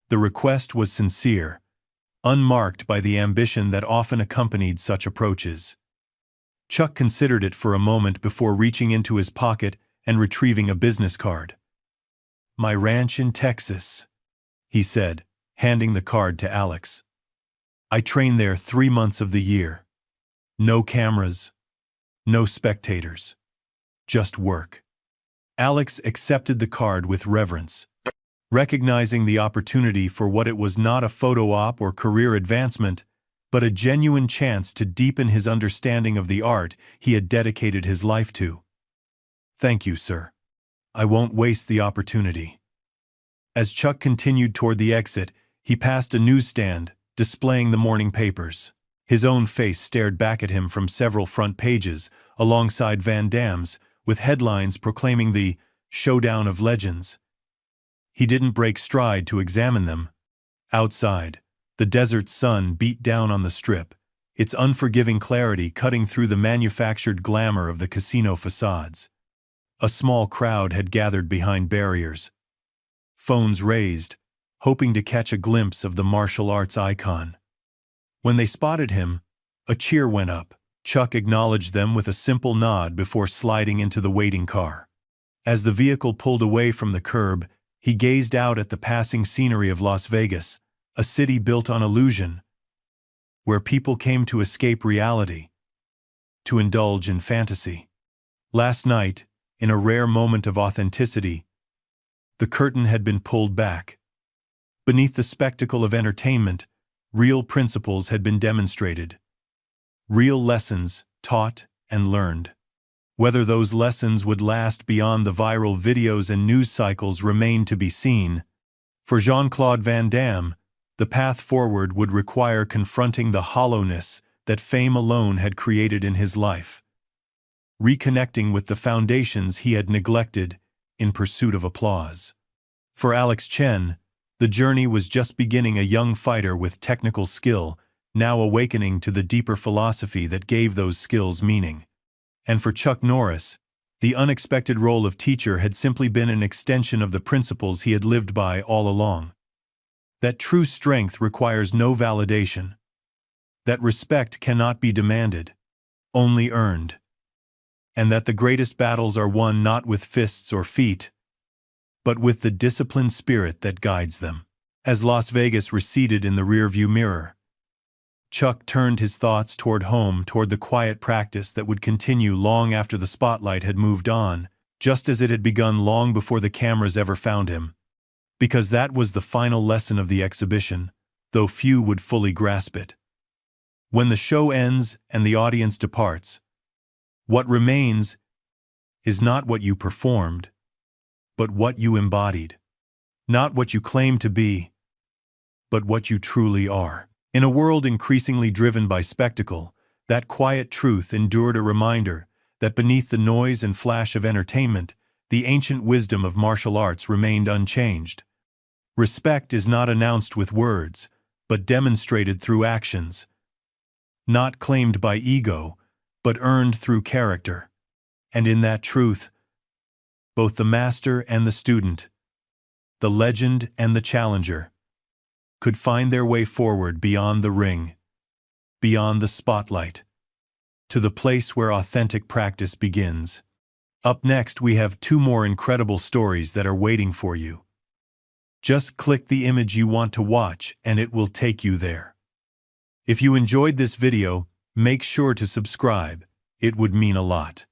The request was sincere, unmarked by the ambition that often accompanied such approaches. Chuck considered it for a moment before reaching into his pocket and retrieving a business card. "My ranch in Texas," he said, handing the card to Alex. "I train there 3 months of the year. No cameras, no spectators. Just work." Alex accepted the card with reverence, recognizing the opportunity for what it was: not a photo op or career advancement, but a genuine chance to deepen his understanding of the art he had dedicated his life to. "Thank you, sir. I won't waste the opportunity." As Chuck continued toward the exit, he passed a newsstand displaying the morning papers. His own face stared back at him from several front pages, alongside Van Damme's, with headlines proclaiming the showdown of legends. He didn't break stride to examine them. Outside, the desert sun beat down on the strip, its unforgiving clarity cutting through the manufactured glamour of the casino facades. A small crowd had gathered behind barriers, phones raised, hoping to catch a glimpse of the martial arts icon. When they spotted him, a cheer went up. Chuck acknowledged them with a simple nod before sliding into the waiting car. As the vehicle pulled away from the curb, he gazed out at the passing scenery of Las Vegas, a city built on illusion, where people came to escape reality, to indulge in fantasy. Last night, in a rare moment of authenticity, the curtain had been pulled back. Beneath the spectacle of entertainment, real principles had been demonstrated. Real lessons taught and learned. Whether those lessons would last beyond the viral videos and news cycles remained to be seen. For Jean-Claude Van Damme, the path forward would require confronting the hollowness that fame alone had created in his life, reconnecting with the foundations he had neglected in pursuit of applause. For Alex Chen, the journey was just beginning, a young fighter with technical skill, now awakening to the deeper philosophy that gave those skills meaning. And for Chuck Norris, The unexpected role of teacher had simply been an extension of the principles he had lived by all along. That true strength requires no validation. That respect cannot be demanded, only earned. And that the greatest battles are won not with fists or feet, but with the disciplined spirit that guides them. As Las Vegas receded in the rearview mirror, Chuck turned his thoughts toward home, toward the quiet practice that would continue long after the spotlight had moved on, just as it had begun long before the cameras ever found him. Because that was the final lesson of the exhibition, though few would fully grasp it. When the show ends and the audience departs, what remains is not what you performed, but what you embodied. Not what you claim to be, but what you truly are. In a world increasingly driven by spectacle, that quiet truth endured a reminder that beneath the noise and flash of entertainment, the ancient wisdom of martial arts remained unchanged. Respect is not announced with words, but demonstrated through actions. Not claimed by ego, but earned through character. And in that truth, both the master and the student, the legend and the challenger, could find their way forward beyond the ring, beyond the spotlight, to the place where authentic practice begins. Up next, we have 2 more incredible stories that are waiting for you. Just click the image you want to watch and it will take you there. If you enjoyed this video, make sure to subscribe. It would mean a lot.